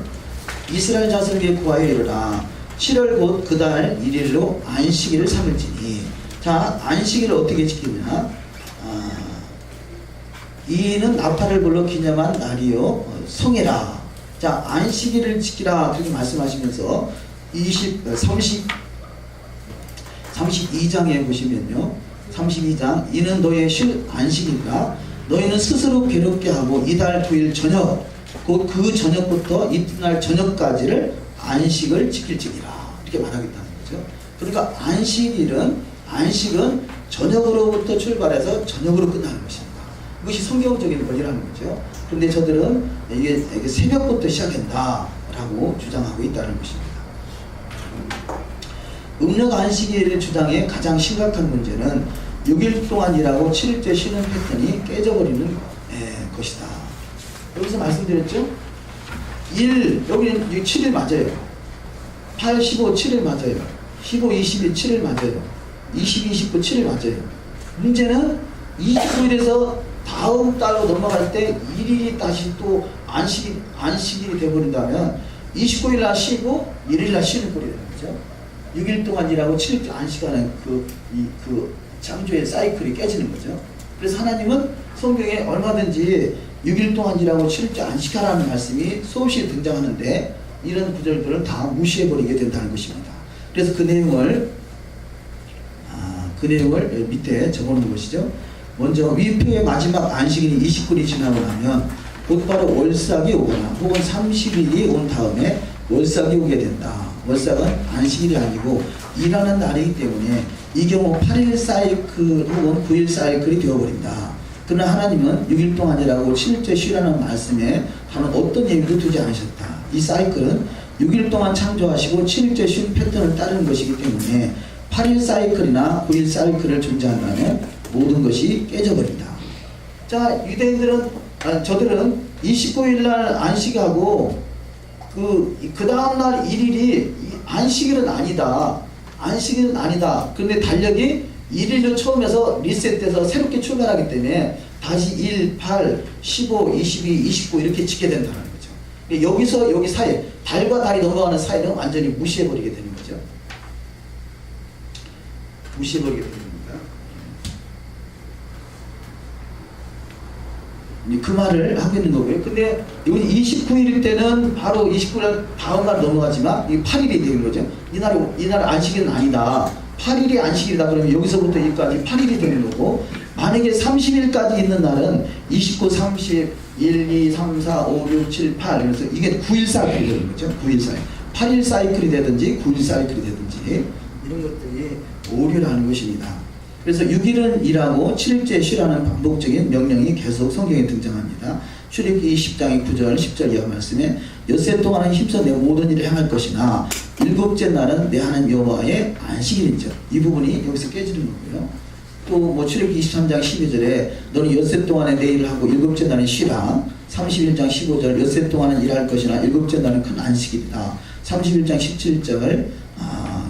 이스라엘 자손에게 구하여 이르라. 7월 곧 그 달 1일로 안식일을 삼을지니. 자, 안식일을 어떻게 지키느냐? 이는 나팔을 불러 기념한 날이요 성해라. 자, 안식일을 지키라 그렇게 말씀하시면서 32장에 보시면요, 32장 이는 너의 쉴 안식일이라. 너희는 스스로 괴롭게 하고 이달 9일 저녁 곧 그 저녁부터 이튿날 저녁까지를 안식을 지킬지니라. 이렇게 말하겠다는 거죠. 그러니까 안식은 저녁으로부터 출발해서 저녁으로 끝나는 것입니다. 이것이 성경적인 권리라는 거죠. 그런데 저들은 이게 새벽부터 시작한다라고 주장하고 있다는 것입니다. 음력 안식일 주장의 가장 심각한 문제는 6일 동안 일하고 7일째 쉬는 패턴이 깨져버리는 것이다. 여기서 말씀드렸죠? 여기는 7일 맞아요. 8, 15, 7일 맞아요. 15, 20일 7일 맞아요. 20, 29, 7일 맞아요. 문제는 29일에서 다음 달로 넘어갈 때 1일이 다시 또 안식일이 되어버린다면 29일 날 쉬고 1일 날 쉬는 꼴이 되는 거죠. 6일 동안 일하고 7일 안식하는 그 창조의 사이클이 깨지는 거죠. 그래서 하나님은 성경에 얼마든지 6일 동안 일하고 7일째 안식하라는 말씀이 수없이 등장하는데 이런 구절들을 다 무시해버리게 된다는 것입니다. 그래서 그 내용을 밑에 적어놓은 것이죠. 먼저 위표의 마지막 안식일이 29일이 지나고 나면 곧바로 월삭이 오거나 혹은 30일이 온 다음에 월삭이 오게 된다. 월삭은 안식일이 아니고 일하는 날이기 때문에 이 경우 8일 사이클 혹은 9일 사이클이 되어버린다. 그러나 하나님은 6일 동안 일하고 7일째 쉬라는 말씀에 다른 어떤 예비도 두지 않으셨다. 이 사이클은 6일 동안 창조하시고 7일째 쉰 패턴을 따르는 것이기 때문에 8일 사이클이나 9일 사이클을 존재한다면 모든 것이 깨져버린다. 자, 유대인들은 저들은 29일 날 안식하고 그 다음날 1일이 안식일은 아니다. 안식일은 아니다. 그런데 달력이 1일로 처음에서 리셋돼서 새롭게 출발하기 때문에 다시 1, 8, 15, 22, 29 이렇게 짓게 된다는 거죠. 여기서 여기 사이, 달과 달이 넘어가는 사이는 완전히 무시해버리게 되는 거죠. 무시해버리게 되는 겁니다. 그 말을 하고 있는 거고요. 근데 이건 29일일 때는 바로 29일 다음날 넘어가지만 이 8일이 되는 거죠. 이날 안식일은 아니다. 8일이 안식일이다. 그러면 여기서부터 여기까지 8일이 되는 거고, 만약에 30일까지 있는 날은 29, 30, 1, 2, 3, 4, 5, 6, 7, 8 그래서 이게 9일 사이클이 되는 거죠. 9일 사이클. 8일 사이클이 되든지 9일 사이클이 되든지 이런 것들이 오류라는 것입니다. 그래서 6일은 일하고 7일째 쉬라는 반복적인 명령이 계속 성경에 등장합니다. 출애굽기 20장의 9절 10절 이하 말씀에 엿새 동안은 힘써 내 모든 일을 행할 것이나 일곱째 날은 내 하나님 여호와의 안식일이죠. 이 부분이 여기서 깨지는 거고요. 또 출애굽기 23장 12절에 너는 엿새 동안에 내 일을 하고 일곱째 날은 쉬라. 31장 15절 엿새 동안은 일할 것이나 일곱째 날은 큰 안식일이다. 31장 17절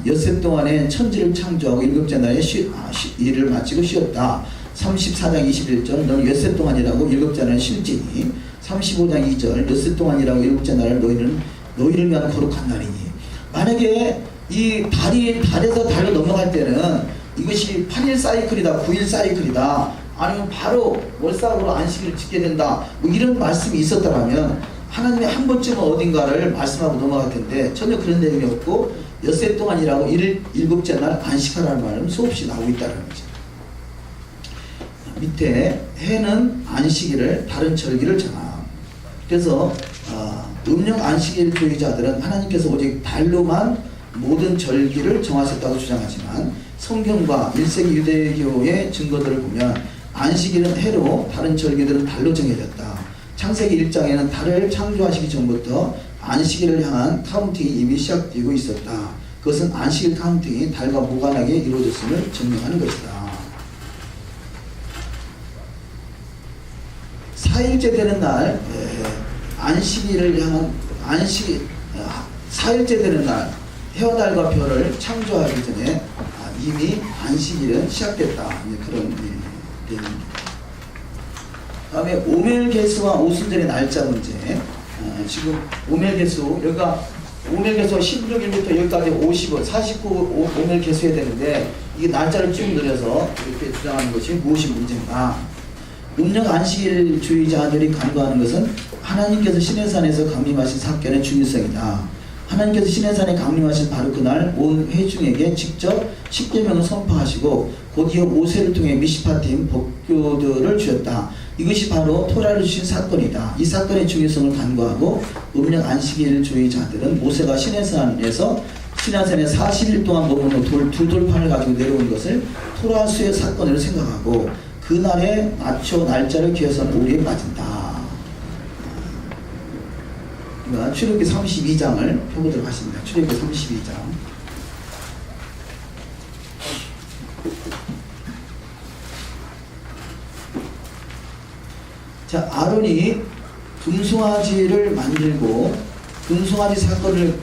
엿새 동안에 천지를 창조하고 일곱째 날에 일을 마치고 쉬었다. 34장 21절 너는 엿새 동안 일하고 일곱째 날은 쉴지니. 35장 2절 엿새 동안 일하고 일곱째 날은 너희를 위한 거룩한 날이니. 만약에 이 달에서 달로 넘어갈 때는 이것이 8일 사이클이다 9일 사이클이다 아니면 바로 월삭으로 안식일을 짓게 된다 이런 말씀이 있었다면 하나님이 한 번쯤은 어딘가를 말씀하고 넘어갈 텐데 전혀 그런 내용이 없고 엿새 동안 일하고 일곱째 날 안식하라는 말은 수없이 나오고 있다는 거죠. 밑에 해는 안식일을 다른 절기를 정함. 그래서 음력 안식일주의자들은 하나님께서 오직 달로만 모든 절기를 정하셨다고 주장하지만 성경과 1세기 유대교의 증거들을 보면 안식일은 해로 다른 절기들은 달로 정해졌다. 창세기 1장에는 달을 창조하시기 전부터 안식일을 향한 카운팅이 이미 시작되고 있었다. 그것은 안식일 카운팅이 달과 무관하게 이루어졌음을 증명하는 것이다. 4일째 되는 날 안식일을 향한 4일째 되는 날 해와 달과 별을 창조하기 전에 이미 안식일은 시작됐다. 그런 내용입니다. 다음에 오멜개수와 오순절의 날짜 문제. 지금 오멜개수 여기가 오멜개수 16일부터 여기까지 49 오멜개수 해야 되는데 이게 날짜를 쭉 늘려서 이렇게 주장하는 것이 무엇이 문제인가? 음력 안식일주의자들이 간과하는 것은 하나님께서 시내산에서 강림하신 사건의 중요성이다. 하나님께서 시내산에 강림하신 바로 그날 온 회중에게 직접 십계명을 선포하시고 곧 이어 모세를 통해 미시파팀 법규들을 주셨다. 이것이 바로 토라를 주신 사건이다. 이 사건의 중요성을 간과하고 음력 안식일주의자들은 모세가 시내산에 40일 동안 머무는 두 돌판을 가지고 내려온 것을 토라수의 사건으로 생각하고 그날에 맞춰 날짜를 기해서는 오류에 빠진다. 출애굽기 32장을 펴보도록 하겠습니다. 출애굽기 32장. 자, 아론이 금송아지를 만들고 금송아지 사건을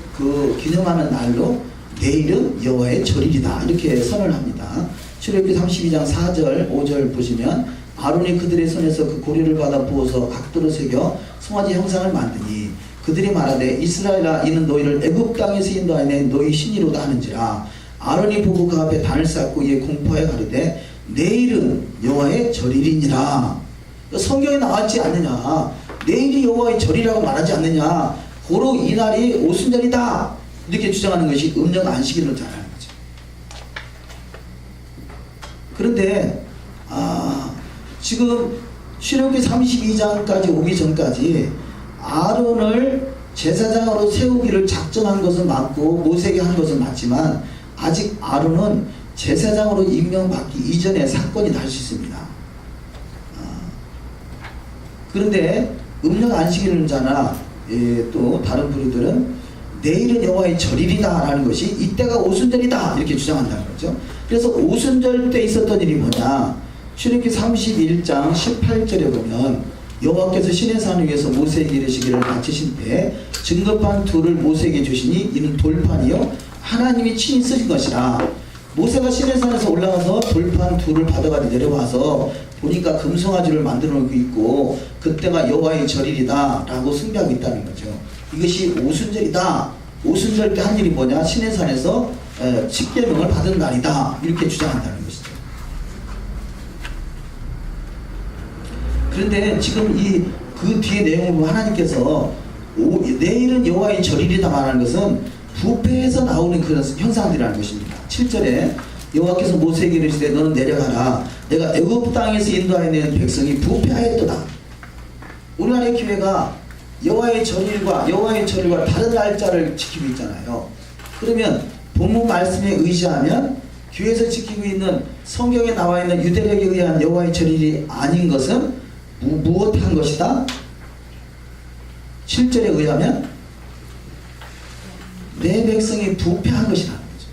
기념하는 날로 내일은 여호와의 절일이다. 이렇게 선언을 합니다. 출애굽기 32장 4절 5절 보시면 아론이 그들의 손에서 그 고리를 받아 부어서 각도로 새겨 송아지 형상을 만드니 그들이 말하되 이스라엘아 이는 너희를 애굽 땅에서 인도하여 너희 신이로다 하는지라. 아론이 보고 그 앞에 단을 쌓고 이에 공포하여 가로되 내일은 여호와의 절일이니라. 성경에 나왔지 않느냐. 내일이 여호와의 절이라고 말하지 않느냐. 고로 이날이 오순절이다 이렇게 주장하는 것이 음력 안식일론자라는 거죠. 그런데 지금 출애굽기 32장까지 오기 전까지 아론을 제사장으로 세우기를 작정한 것은 맞고 모세에게 한 것은 맞지만 아직 아론은 제사장으로 임명받기 이전에 사건이 날 수 있습니다. 그런데 음력 안식일자나 또 다른 부류들은 내일은 여호와의 절일이다 라는 것이 이때가 오순절이다 이렇게 주장한다는 거죠. 그래서 오순절 때 있었던 일이 뭐냐. 출애굽기 31장 18절에 보면 여호와께서 시내산 위에서 모세에게 이르시기를 마치신 때 증거판 둘을 모세에게 주시니 이는 돌판이요 하나님이 친히 쓰신 것이라. 모세가 시내산에서 올라가서 돌판 둘을 받아가지고 내려와서 보니까 금송아지를 만들어 놓고 있고 그때가 여호와의 절일이다 라고 숭배하고 있다는 거죠. 이것이 오순절이다. 오순절 때 한 일이 뭐냐. 시내산에서 십계명을 받은 날이다 이렇게 주장한다는 것이죠. 그런데 지금 그 뒤에 내용을 보면 하나님께서 내일은 여호와의 절일이다 말하는 것은 부패에서 나오는 그런 현상들이라는 것입니다. 7절에 여호와께서 모세에게 이르시되 너는 내려가라. 내가 애굽 땅에서 인도하여 낸 백성이 부패하였도다. 오늘날의 교회가 여호와의 절일과 다른 날짜를 지키고 있잖아요. 그러면 본문 말씀에 의지하면 교회에서 지키고 있는 성경에 나와 있는 유대력에 의한 여호와의 절일이 아닌 것은 무엇한 것이다? 7절에 의하면 내 백성이 부패한 것이라는 거죠.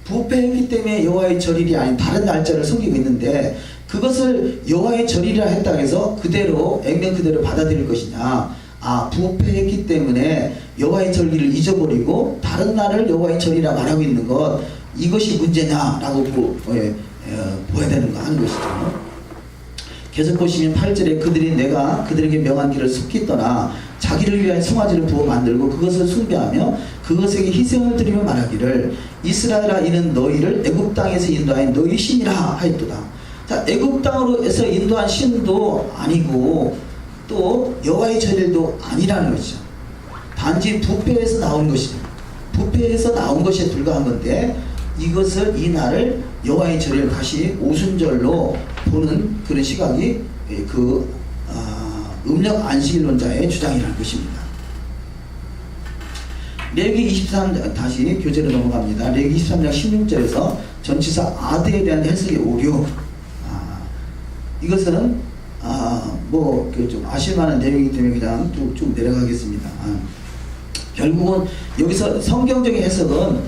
부패했기 때문에 여호와의 절일이 아닌 다른 날짜를 섬기고 있는데 그것을 여호와의 절일이라 했다고 해서 그대로 액면 그대로 받아들일 것이냐. 부패했기 때문에 여호와의 절기를 잊어버리고 다른 날을 여호와의 절이라 말하고 있는 것, 이것이 문제냐라고 보아야 되는가 하는 것이죠. 계속 보시면 8절에 그들이 내가 그들에게 명한 길을 속히 떠나 자기를 위하여 송아지를 부어 만들고 그것을 숭배하며 그것에게 희생을 드리며 말하기를 이스라엘아 이는 너희를 애굽 땅에서 인도하여 너희 신이라 하였도다. 자, 애굽 땅으로에서 인도한 신도 아니고 또 여호와의 절일도 아니라는 것이죠. 단지 부패에서 나온 것이죠. 부패에서 나온 것에 불과한 건데 이것을 이 날을 여호와의 절일 다시 오순절로 보는 그런 시각이 음력 안식일론자의 주장이라는 것입니다. 레위기 23장 다시 교재로 넘어갑니다. 레위기 23장 16절에서 전치사 아드에 대한 해석의 오류. 이것은 좀 아실만한 내용이기 때문에 그냥 쭉 내려가겠습니다. 결국은 여기서 성경적인 해석은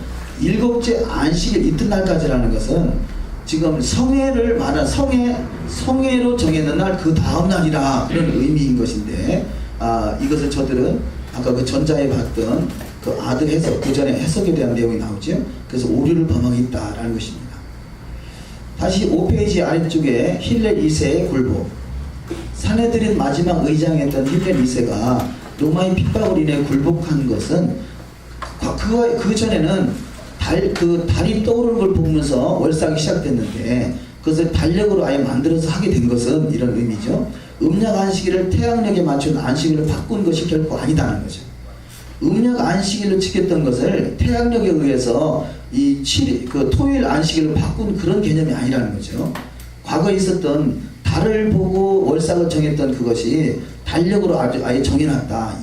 일곱째 안식일 이튿날까지라는 것은 지금 성회를 말한 성회로 정해놓은 날 그 다음 날이라 그런 의미인 것인데 이것을 저들은 아까 그 전자에 봤던 그 아드 해석, 그 전에 해석에 대한 내용이 나오죠. 그래서 오류를 범하고 있다라는 것입니다. 다시 5페이지 아래쪽에 힐렐 2세의 굴복. 사내들인 마지막 의장했던 힐렐 2세가 로마의 핍박으로 인해 굴복한 것은 그 전에는 달이 떠오르는 걸 보면서 월삭이 시작됐는데 그것을 달력으로 아예 만들어서 하게 된 것은 이런 의미죠. 음력 안식일을 태양력에 맞춘 안식일로 바꾼 것이 결코 아니다는 거죠. 음력 안식일로 지켰던 것을 태양력에 의해서 토요일 안식일로 바꾼 그런 개념이 아니라는 거죠. 과거에 있었던 달을 보고 월삭을 정했던 그것이 달력으로 아예 정해놨다.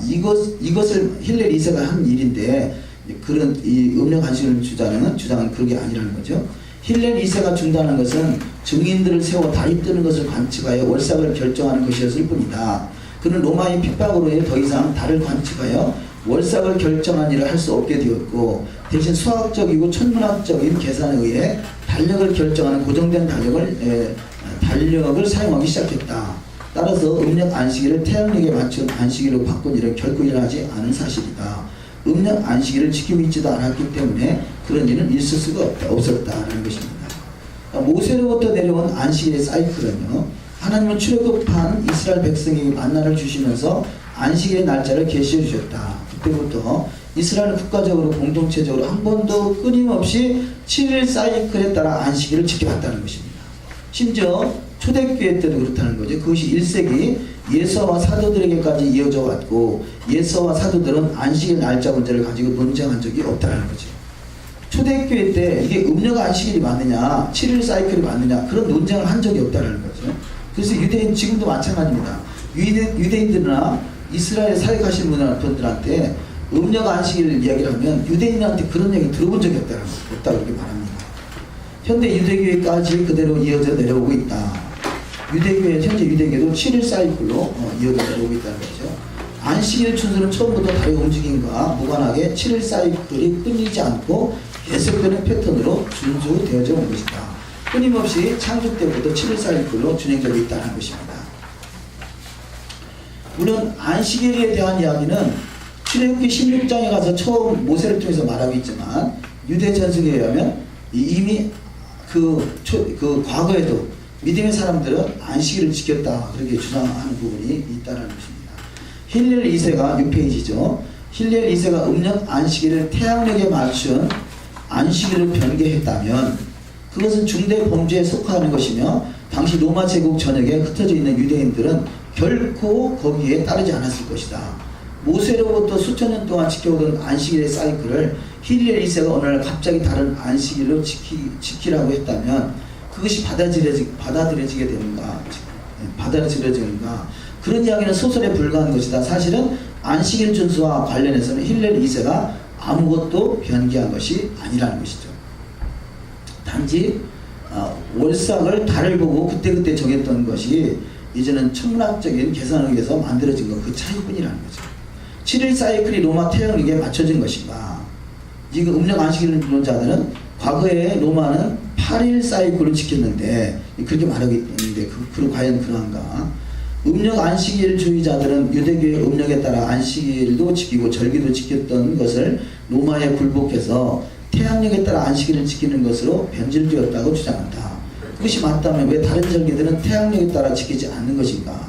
이것을 힐렐 2세가 한 일인데 그런 이 음력 안식일을 주장은 그게 아니라는 거죠. 힐렐 2세가 준다는 것은 증인들을 세워 달이 뜨는 것을 관측하여 월삭을 결정하는 것이었을 뿐이다. 그는 로마의 핍박으로 더 이상 달을 관측하여 월삭을 결정한 일을 할 수 없게 되었고 대신 수학적이고 천문학적인 계산에 의해 달력을 결정하는 고정된 달력을 사용하기 시작했다. 따라서 음력 안식일을 태양력에 맞춘 안식일로 바꾼 일은 결코 일어나지 않은 사실이다. 음력 안식일을 지키고 있지도 않았기 때문에 그런 일은 있을 수가 없었다는 것입니다. 모세로부터 내려온 안식일의 사이클은요, 하나님은 출애굽한 이스라엘 백성에게 만나를 주시면서 안식의 날짜를 계시해 주셨다. 그때부터 이스라엘 국가적으로 공동체적으로 한 번도 끊임없이 7일 사이클에 따라 안식일을 지켜왔다는 것입니다. 심지어 초대교회 때도 그렇다는 거죠. 그것이 1세기 예수와 사도들에게까지 이어져 왔고 예수와 사도들은 안식일 날짜 문제를 가지고 논쟁한 적이 없다는 거죠. 초대교회 때 이게 음력 안식일이 맞느냐 7일 사이클이 맞느냐 그런 논쟁을 한 적이 없다는 거죠. 그래서 유대인 지금도 마찬가지입니다. 유대인들이나 이스라엘 사역하시는 분들한테 음력 안식일 이야기를 하면 유대인한테 그런 얘기 들어본 적이 없다고 그렇게 말합니다. 현대 유대교회까지 그대로 이어져 내려오고 있다. 현재 유대교도 7일 사이클로 이어져 내려오고 있다는 거죠. 안식일 순서는 처음부터 달의 움직임과 무관하게 7일 사이클이 끊이지 않고 계속되는 패턴으로 준수되어져 온 것이다. 끊임없이 창조 때부터 7일 사이클로 진행되고 있다는 것입니다. 물론 안식일에 대한 이야기는 출애굽기 16장에 가서 처음 모세를 통해서 말하고 있지만 유대 전승에 의하면 이미 그 과거에도 믿음의 사람들은 안식일을 지켰다 그렇게 주장하는 부분이 있다는 것입니다. 힐렐 2세가 6페이지죠. 힐렐 2세가 음력 안식일을 태양력에 맞춘 안식일로 변개했다면 그것은 중대 범죄에 속하는 것이며 당시 로마 제국 전역에 흩어져 있는 유대인들은 결코 거기에 따르지 않았을 것이다. 모세로부터 수천 년 동안 지켜오던 안식일의 사이클을 힐렐 2세가 어느 날 갑자기 다른 안식일로 지키라고 했다면 그것이 받아들여지게 되는가 그런 이야기는 소설에 불과한 것이다. 사실은 안식일 준수와 관련해서는 힐렐 2세가 아무것도 변개한 것이 아니라는 것이죠. 단지 월삭을 달을 보고 그때그때 정했던 것이 이제는 천문학적인 계산에 의해서 만들어진 것 그 차이뿐이라는 거죠. 7일 사이클이 로마 태양력에 맞춰진 것인가. 지금 음력 안식일론자들은 과거에 로마는 8일 사이클을 지켰는데 그렇게 말하고 있는데 과연 그러한가. 음력 안식일주의자들은 유대교의 음력에 따라 안식일도 지키고 절기도 지켰던 것을 로마에 굴복해서 태양력에 따라 안식일을 지키는 것으로 변질되었다고 주장한다. 그것이 맞다면 왜 다른 절기들은 태양력에 따라 지키지 않는 것인가?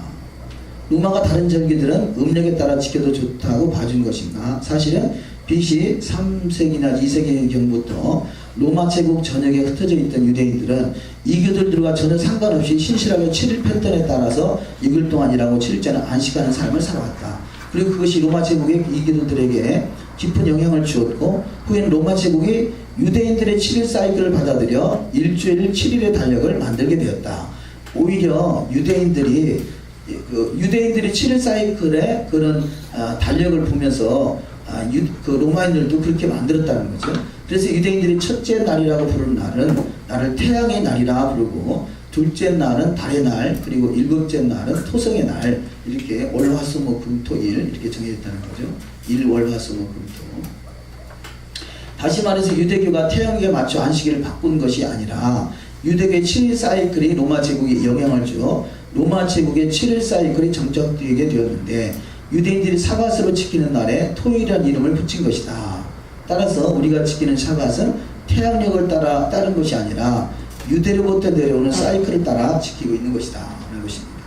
로마가 다른 절기들은 음력에 따라 지켜도 좋다고 봐준 것인가? 사실은 BC 3세기나 2세기 경부터 로마 제국 전역에 흩어져 있던 유대인들은 이교들과 전혀 상관없이 신실하게 7일 패턴에 따라서 6일 동안 일하고 7일째는 안식하는 삶을 살아왔다. 그리고 그것이 로마 제국의 이교들에게 깊은 영향을 주었고 후에는 로마 제국이 유대인들의 7일 사이클을 받아들여 일주일 7일의 달력을 만들게 되었다. 오히려 유대인들이 7일 사이클의 그런 달력을 보면서 그 로마인들도 그렇게 만들었다는 거죠. 그래서 유대인들이 첫째 날이라고 부르는 날을 태양의 날이라 부르고 둘째 날은 달의 날 그리고 일곱째 날은 토성의 날 이렇게 월화수목금토일 이렇게 정해졌다는 거죠. 일월화수목금토. 다시 말해서 유대교가 태양에 맞춰 안식일을 바꾼 것이 아니라 유대교의 7일 사이클이 로마 제국에 영향을 주어 로마 제국의 7일 사이클이 정착되게 되었는데 유대인들이 사밧으로 지키는 날에 토일이라는 이름을 붙인 것이다. 따라서 우리가 지키는 샤밧은 태양력을 따른 것이 아니라 유대로부터 내려오는 사이클을 따라 지키고 있는 것이다 하는 것입니다.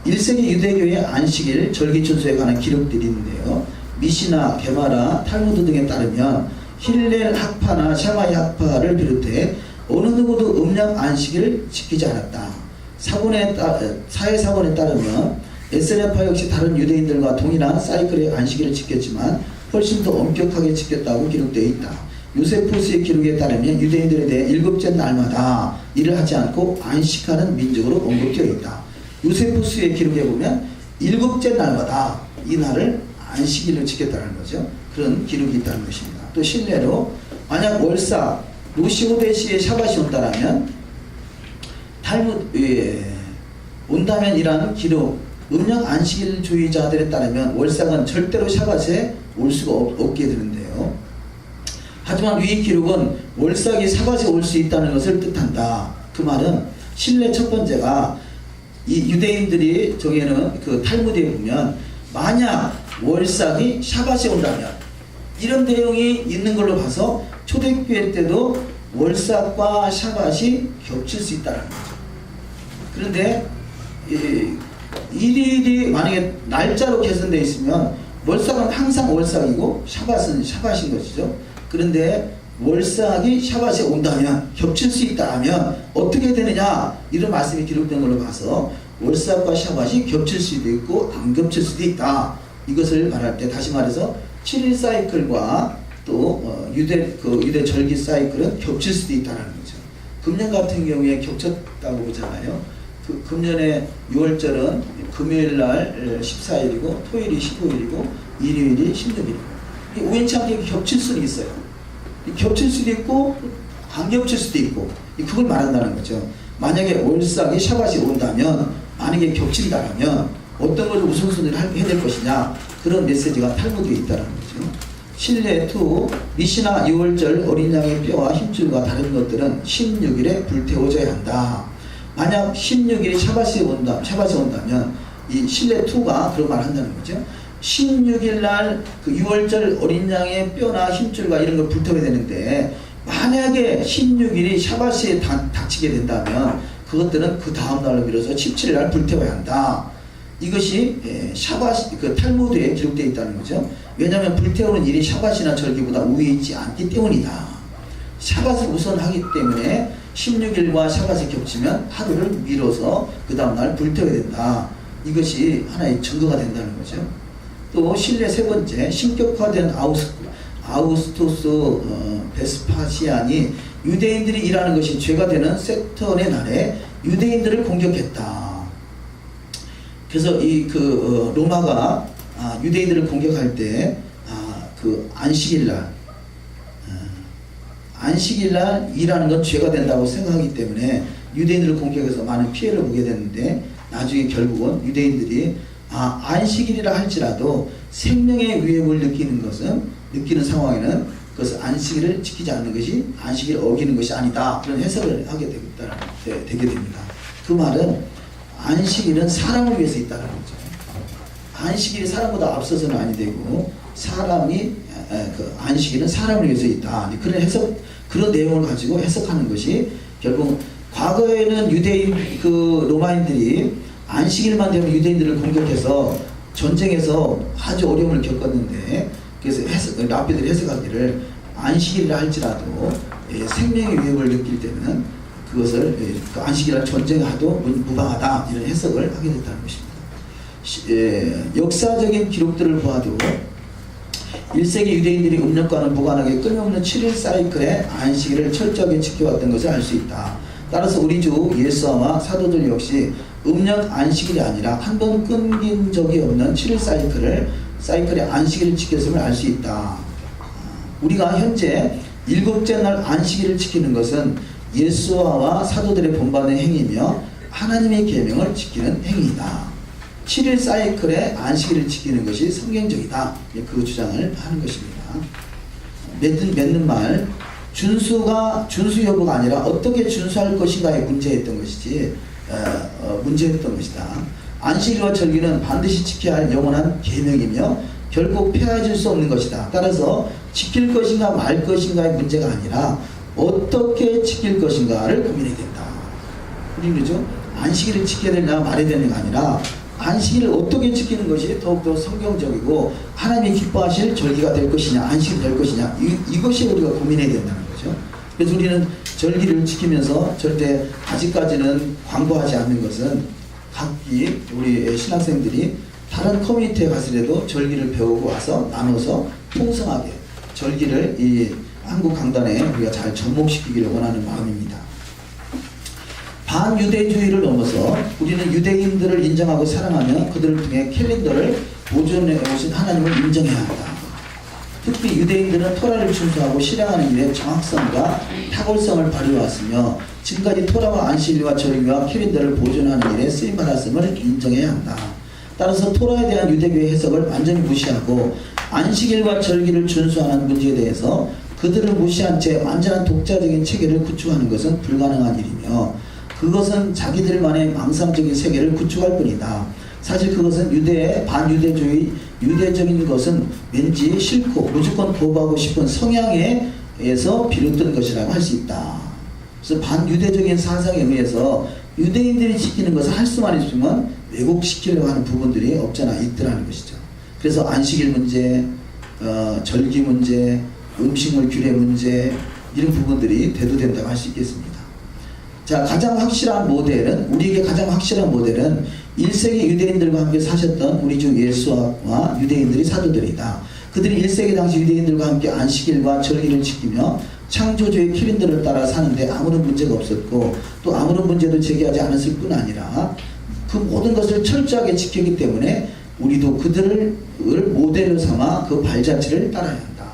1세기 유대교의 안식일 절기 준수에 관한 기록들이 있는데요. 미시나, 게마라, 탈무드 등에 따르면 힐렐 학파나 샤마이 학파를 비롯해 어느 누구도 음력 안식일을 지키지 않았다. 사회사본에 따르면 에스레파 역시 다른 유대인들과 동일한 사이클의 안식일을 지켰지만 훨씬 더 엄격하게 지켰다고 기록되어 있다. 요세푸스의 기록에 따르면 유대인들에 대해 일곱째 날마다 일을 하지 않고 안식하는 민족으로 언급되어 있다. 요세푸스의 기록에 보면 일곱째 날마다 이 날을 안식일로 지켰다는 거죠. 그런 기록이 있다는 것입니다. 또 실례로 만약 월사 루시오데시의 샤밧이 온다라면 온다면이라는 기록 음력 안식일주의자들에 따르면 월삭은 절대로 샤밧에 올 수가 없게 되는데요. 하지만 위 기록은 월삭이 샤밧에 올 수 있다는 것을 뜻한다. 그 말은 신뢰 첫 번째가 이 유대인들이 저기에는 그 탈무드에 보면 만약 월삭이 샤밧에 온다면 이런 내용이 있는 걸로 봐서 초대교회 때도 월삭과 샤밧이 겹칠 수 있다는 거죠. 그런데 일일이 만약에 날짜로 개선되어 있으면 월삭은 항상 월삭이고 샤밧은 샤밧인 것이죠. 그런데 월삭이 샤밧에 온다면, 겹칠 수 있다면 어떻게 되느냐, 이런 말씀이 기록된 걸로 봐서 월삭과 샤밧이 겹칠 수도 있고 안 겹칠 수도 있다. 이것을 말할 때 다시 말해서 7일 사이클과 또 유대 절기 사이클은 겹칠 수도 있다는 거죠. 금년 같은 경우에 겹쳤다고 보잖아요. 그 금년에 6월절은 금요일날 14일이고 토요일이 15일이고 일요일이 16일이고 우연찮게 겹칠 수는 있어요. 겹칠 수도 있고 안 겹칠 수도 있고 그걸 말한다는 거죠. 만약에 월삭이 샤밧이 온다면, 만약에 겹친다면 어떤 걸 우선순위를 해야 될 것이냐, 그런 메시지가 탈무드에 있다는 거죠. 신뢰 2, 미시나 6월절 어린 양의 뼈와 힘줄과 다른 것들은 16일에 불태워져야 한다. 만약 16일이 샤밧이 온다면 이 신뢰 2가 그런 말을 한다는 거죠. 16일 날 그 6월절 어린 양의 뼈나 힘줄과 이런 걸 불태워야 되는데, 만약에 16일이 샤밧이 닥치게 된다면 그것들은 그 다음 날로 미뤄서 17일 날 불태워야 한다. 이것이 샤밧, 그 탈무드에 기록되어 있다는 거죠. 왜냐하면 불태우는 일이 샤밧이나 절기보다 우위에 있지 않기 때문이다. 샤밧을 우선하기 때문에 16일과 샤밧이 겹치면 하루를 미뤄서 그 다음날 불태워야 된다. 이것이 하나의 증거가 된다는 거죠. 또 신뢰 3번째, 신격화된 아우구스토스 베스파시안이 유대인들이 일하는 것이 죄가 되는 세턴의 날에 유대인들을 공격했다. 그래서 로마가 유대인들을 공격할 때 그 안식일날 일하는 건 죄가 된다고 생각하기 때문에 유대인들을 공격해서 많은 피해를 보게 됐는데, 나중에 결국은 유대인들이 안식일이라 할지라도 생명의 위협을 느끼는 상황에는 그것을 안식일을 지키지 않는 것이 안식일을 어기는 것이 아니다, 그런 해석을 하게 되게 됩니다. 그 말은 안식일은 사람을 위해서 있다는 거죠. 안식일이 사람보다 앞서서는 아니 되고, 그 안식일은 사람을 위해서 있다. 그런 내용을 가지고 해석하는 것이, 결국 과거에는 로마인들이 안식일만 되면 유대인들을 공격해서 전쟁에서 아주 어려움을 겪었는데, 그래서 랍비들이 해석하기를 안식일이라 할지라도 생명의 위협을 느낄 때는 그것을 그 안식일이라 전쟁하도 무방하다, 이런 해석을 하게 됐다는 것입니다. 역사적인 기록들을 보아도 1세기 유대인들이 음력과는 무관하게 끊임없는 7일 사이클의 안식일을 철저하게 지켜왔던 것을 알 수 있다. 따라서 우리 주 예수와 사도들 역시 음력 안식일이 아니라 한 번 끊긴 적이 없는 7일 사이클의 안식일을 지켰음을 알 수 있다. 우리가 현재 7째 날 안식일을 지키는 것은 예수와 사도들의 본반의 행위며 하나님의 계명을 지키는 행위이다. 7일 사이클의 안식일을 지키는 것이 성경적이다. 그 주장을 하는 것입니다. 맺는 말, 준수 여부가 아니라 어떻게 준수할 것인가에 문제했던 것이다. 안식일과 절기는 반드시 지켜야 할 영원한 계명이며 결코 폐하질 수 없는 것이다. 따라서 지킬 것인가 말 것인가의 문제가 아니라 어떻게 지킬 것인가를 고민해야 된다. 그죠? 안식일을 지켜야 되냐 말해야 되느냐가 아니라 안식일을 어떻게 지키는 것이 더욱더 성경적이고 하나님이 기뻐하실 절기가 될 것이냐, 안식이 될 것이냐, 이것이 우리가 고민해야 된다는 거죠. 그래서 우리는 절기를 지키면서 절대 아직까지는 광고하지 않는 것은, 각기 우리 신학생들이 다른 커뮤니티에 가서라도 절기를 배우고 와서 나눠서 풍성하게 절기를 이 한국 강단에 우리가 잘 접목시키기를 원하는 마음입니다. 반유대주의를 넘어서 우리는 유대인들을 인정하고 사랑하며 그들을 통해 캘린더를 보존해 오신 하나님을 인정해야 한다. 특히 유대인들은 토라를 준수하고 실행하는 일에 정확성과 탁월성을 발휘해왔으며 지금까지 토라와 안식일과 절기와 캘린더를 보존하는 일에 쓰임받았음을 인정해야 한다. 따라서 토라에 대한 유대교의 해석을 완전히 무시하고 안식일과 절기를 준수하는 문제에 대해서 그들을 무시한 채 완전한 독자적인 체계를 구축하는 것은 불가능한 일이며, 그것은 자기들만의 망상적인 세계를 구축할 뿐이다. 사실 그것은 유대적인 것은 왠지 싫고 무조건 거부하고 싶은 성향에서 비롯된 것이라고 할 수 있다. 그래서 반유대적인 사상에 의해서 유대인들이 지키는 것을 할 수만 있으면 왜곡시키려고 하는 부분들이 없잖아 있더라는 것이죠. 그래서 안식일 문제, 절기 문제, 음식물 규례 문제 이런 부분들이 대두된다고 할 수 있겠습니다. 자, 가장 확실한 모델은 우리에게 가장 확실한 모델은 1세기 유대인들과 함께 사셨던 우리 주 예수와 유대인들이 사도들이다. 그들이 1세기 당시 유대인들과 함께 안식일과 절기를 지키며 창조주의 키린들을 따라 사는데 아무런 문제가 없었고 또 아무런 문제도 제기하지 않았을 뿐 아니라 그 모든 것을 철저하게 지켰기 때문에 우리도 그들을 모델로 삼아 그 발자취를 따라야 한다.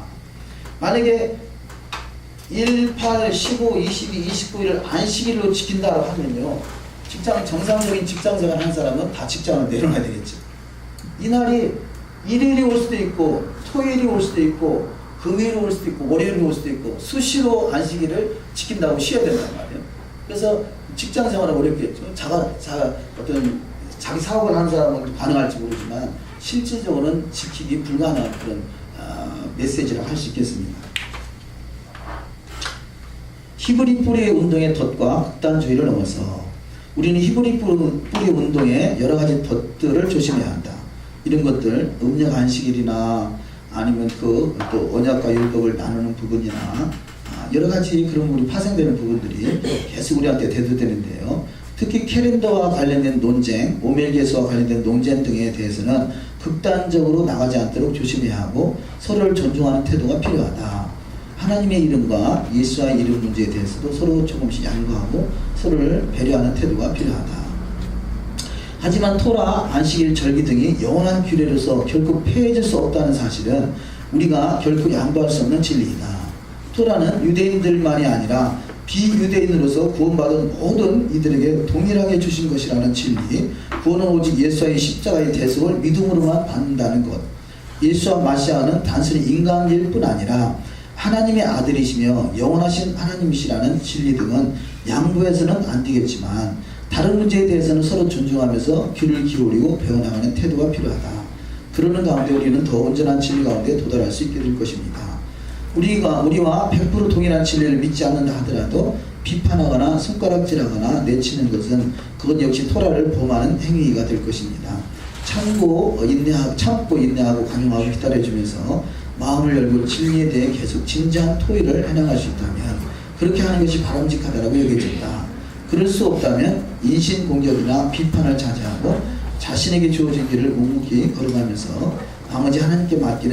만약에 1, 8, 15, 22, 29일을 안식일로 지킨다고 하면요, 정상적인 직장생활 한 사람은 다 직장을 내려놔야 되겠죠. 이날이 일요일이 올 수도 있고 토요일이 올 수도 있고 금요일이 올 수도 있고 월요일이 올 수도 있고 수시로 안식일을 지킨다고 쉬어야 된단 말이에요. 그래서 직장생활은 어렵겠죠. 자기 사업을 하는 사람은 가능할지 모르지만 실질적으로는 지키기 불가능한 그런 메시지라고 할 수 있겠습니다. 히브리 뿌리의 운동의 덫과 극단주의를 넘어서 우리는 히브리 뿌리 운동의 여러 가지 덫들을 조심해야 한다. 이런 것들, 음력 안식일이나 아니면 또 언약과 율법을 나누는 부분이나 여러 가지 그런 우리 파생되는 부분들이 계속 우리한테 대두되는데요. 특히 캘린더와 관련된 논쟁, 오멜계수와 관련된 논쟁 등에 대해서는 극단적으로 나가지 않도록 조심해야 하고 서로를 존중하는 태도가 필요하다. 하나님의 이름과 예수와의 이름 문제에 대해서도 서로 조금씩 양보하고 서로를 배려하는 태도가 필요하다. 하지만 토라, 안식일, 절기 등이 영원한 규례로서 결코 폐해질 수 없다는 사실은 우리가 결코 양보할 수 없는 진리이다. 토라는 유대인들만이 아니라 비유대인으로서 구원받은 모든 이들에게 동일하게 주신 것이라는 진리, 구원은 오직 예수와의 십자가의 대속을 믿음으로만 받는다는 것, 예수와 마시아는 단순히 인간일 뿐 아니라 하나님의 아들이시며 영원하신 하나님이시라는 진리 등은 양보해서는 안 되겠지만 다른 문제에 대해서는 서로 존중하면서 귀를 기울이고 배워나가는 태도가 필요하다. 그러는 가운데 우리는 더 온전한 진리 가운데 도달할 수 있게 될 것입니다. 우리와 100% 동일한 진리를 믿지 않는다 하더라도 비판하거나 손가락질하거나 내치는 것은 그것 역시 토라를 범하는 행위가 될 것입니다. 참고 인내하고 강용하고 기다려주면서 마음을 열고 진리에 대해 계속 진지한 토의를 해나갈 수 있다면 그렇게 하는 것이 바람직하다고 여겨진다. 그럴 수 없다면 인신공격이나 비판을 자제하고 자신에게 주어진 길을 묵묵히 걸어가면서 나머지 하나님께 맡기는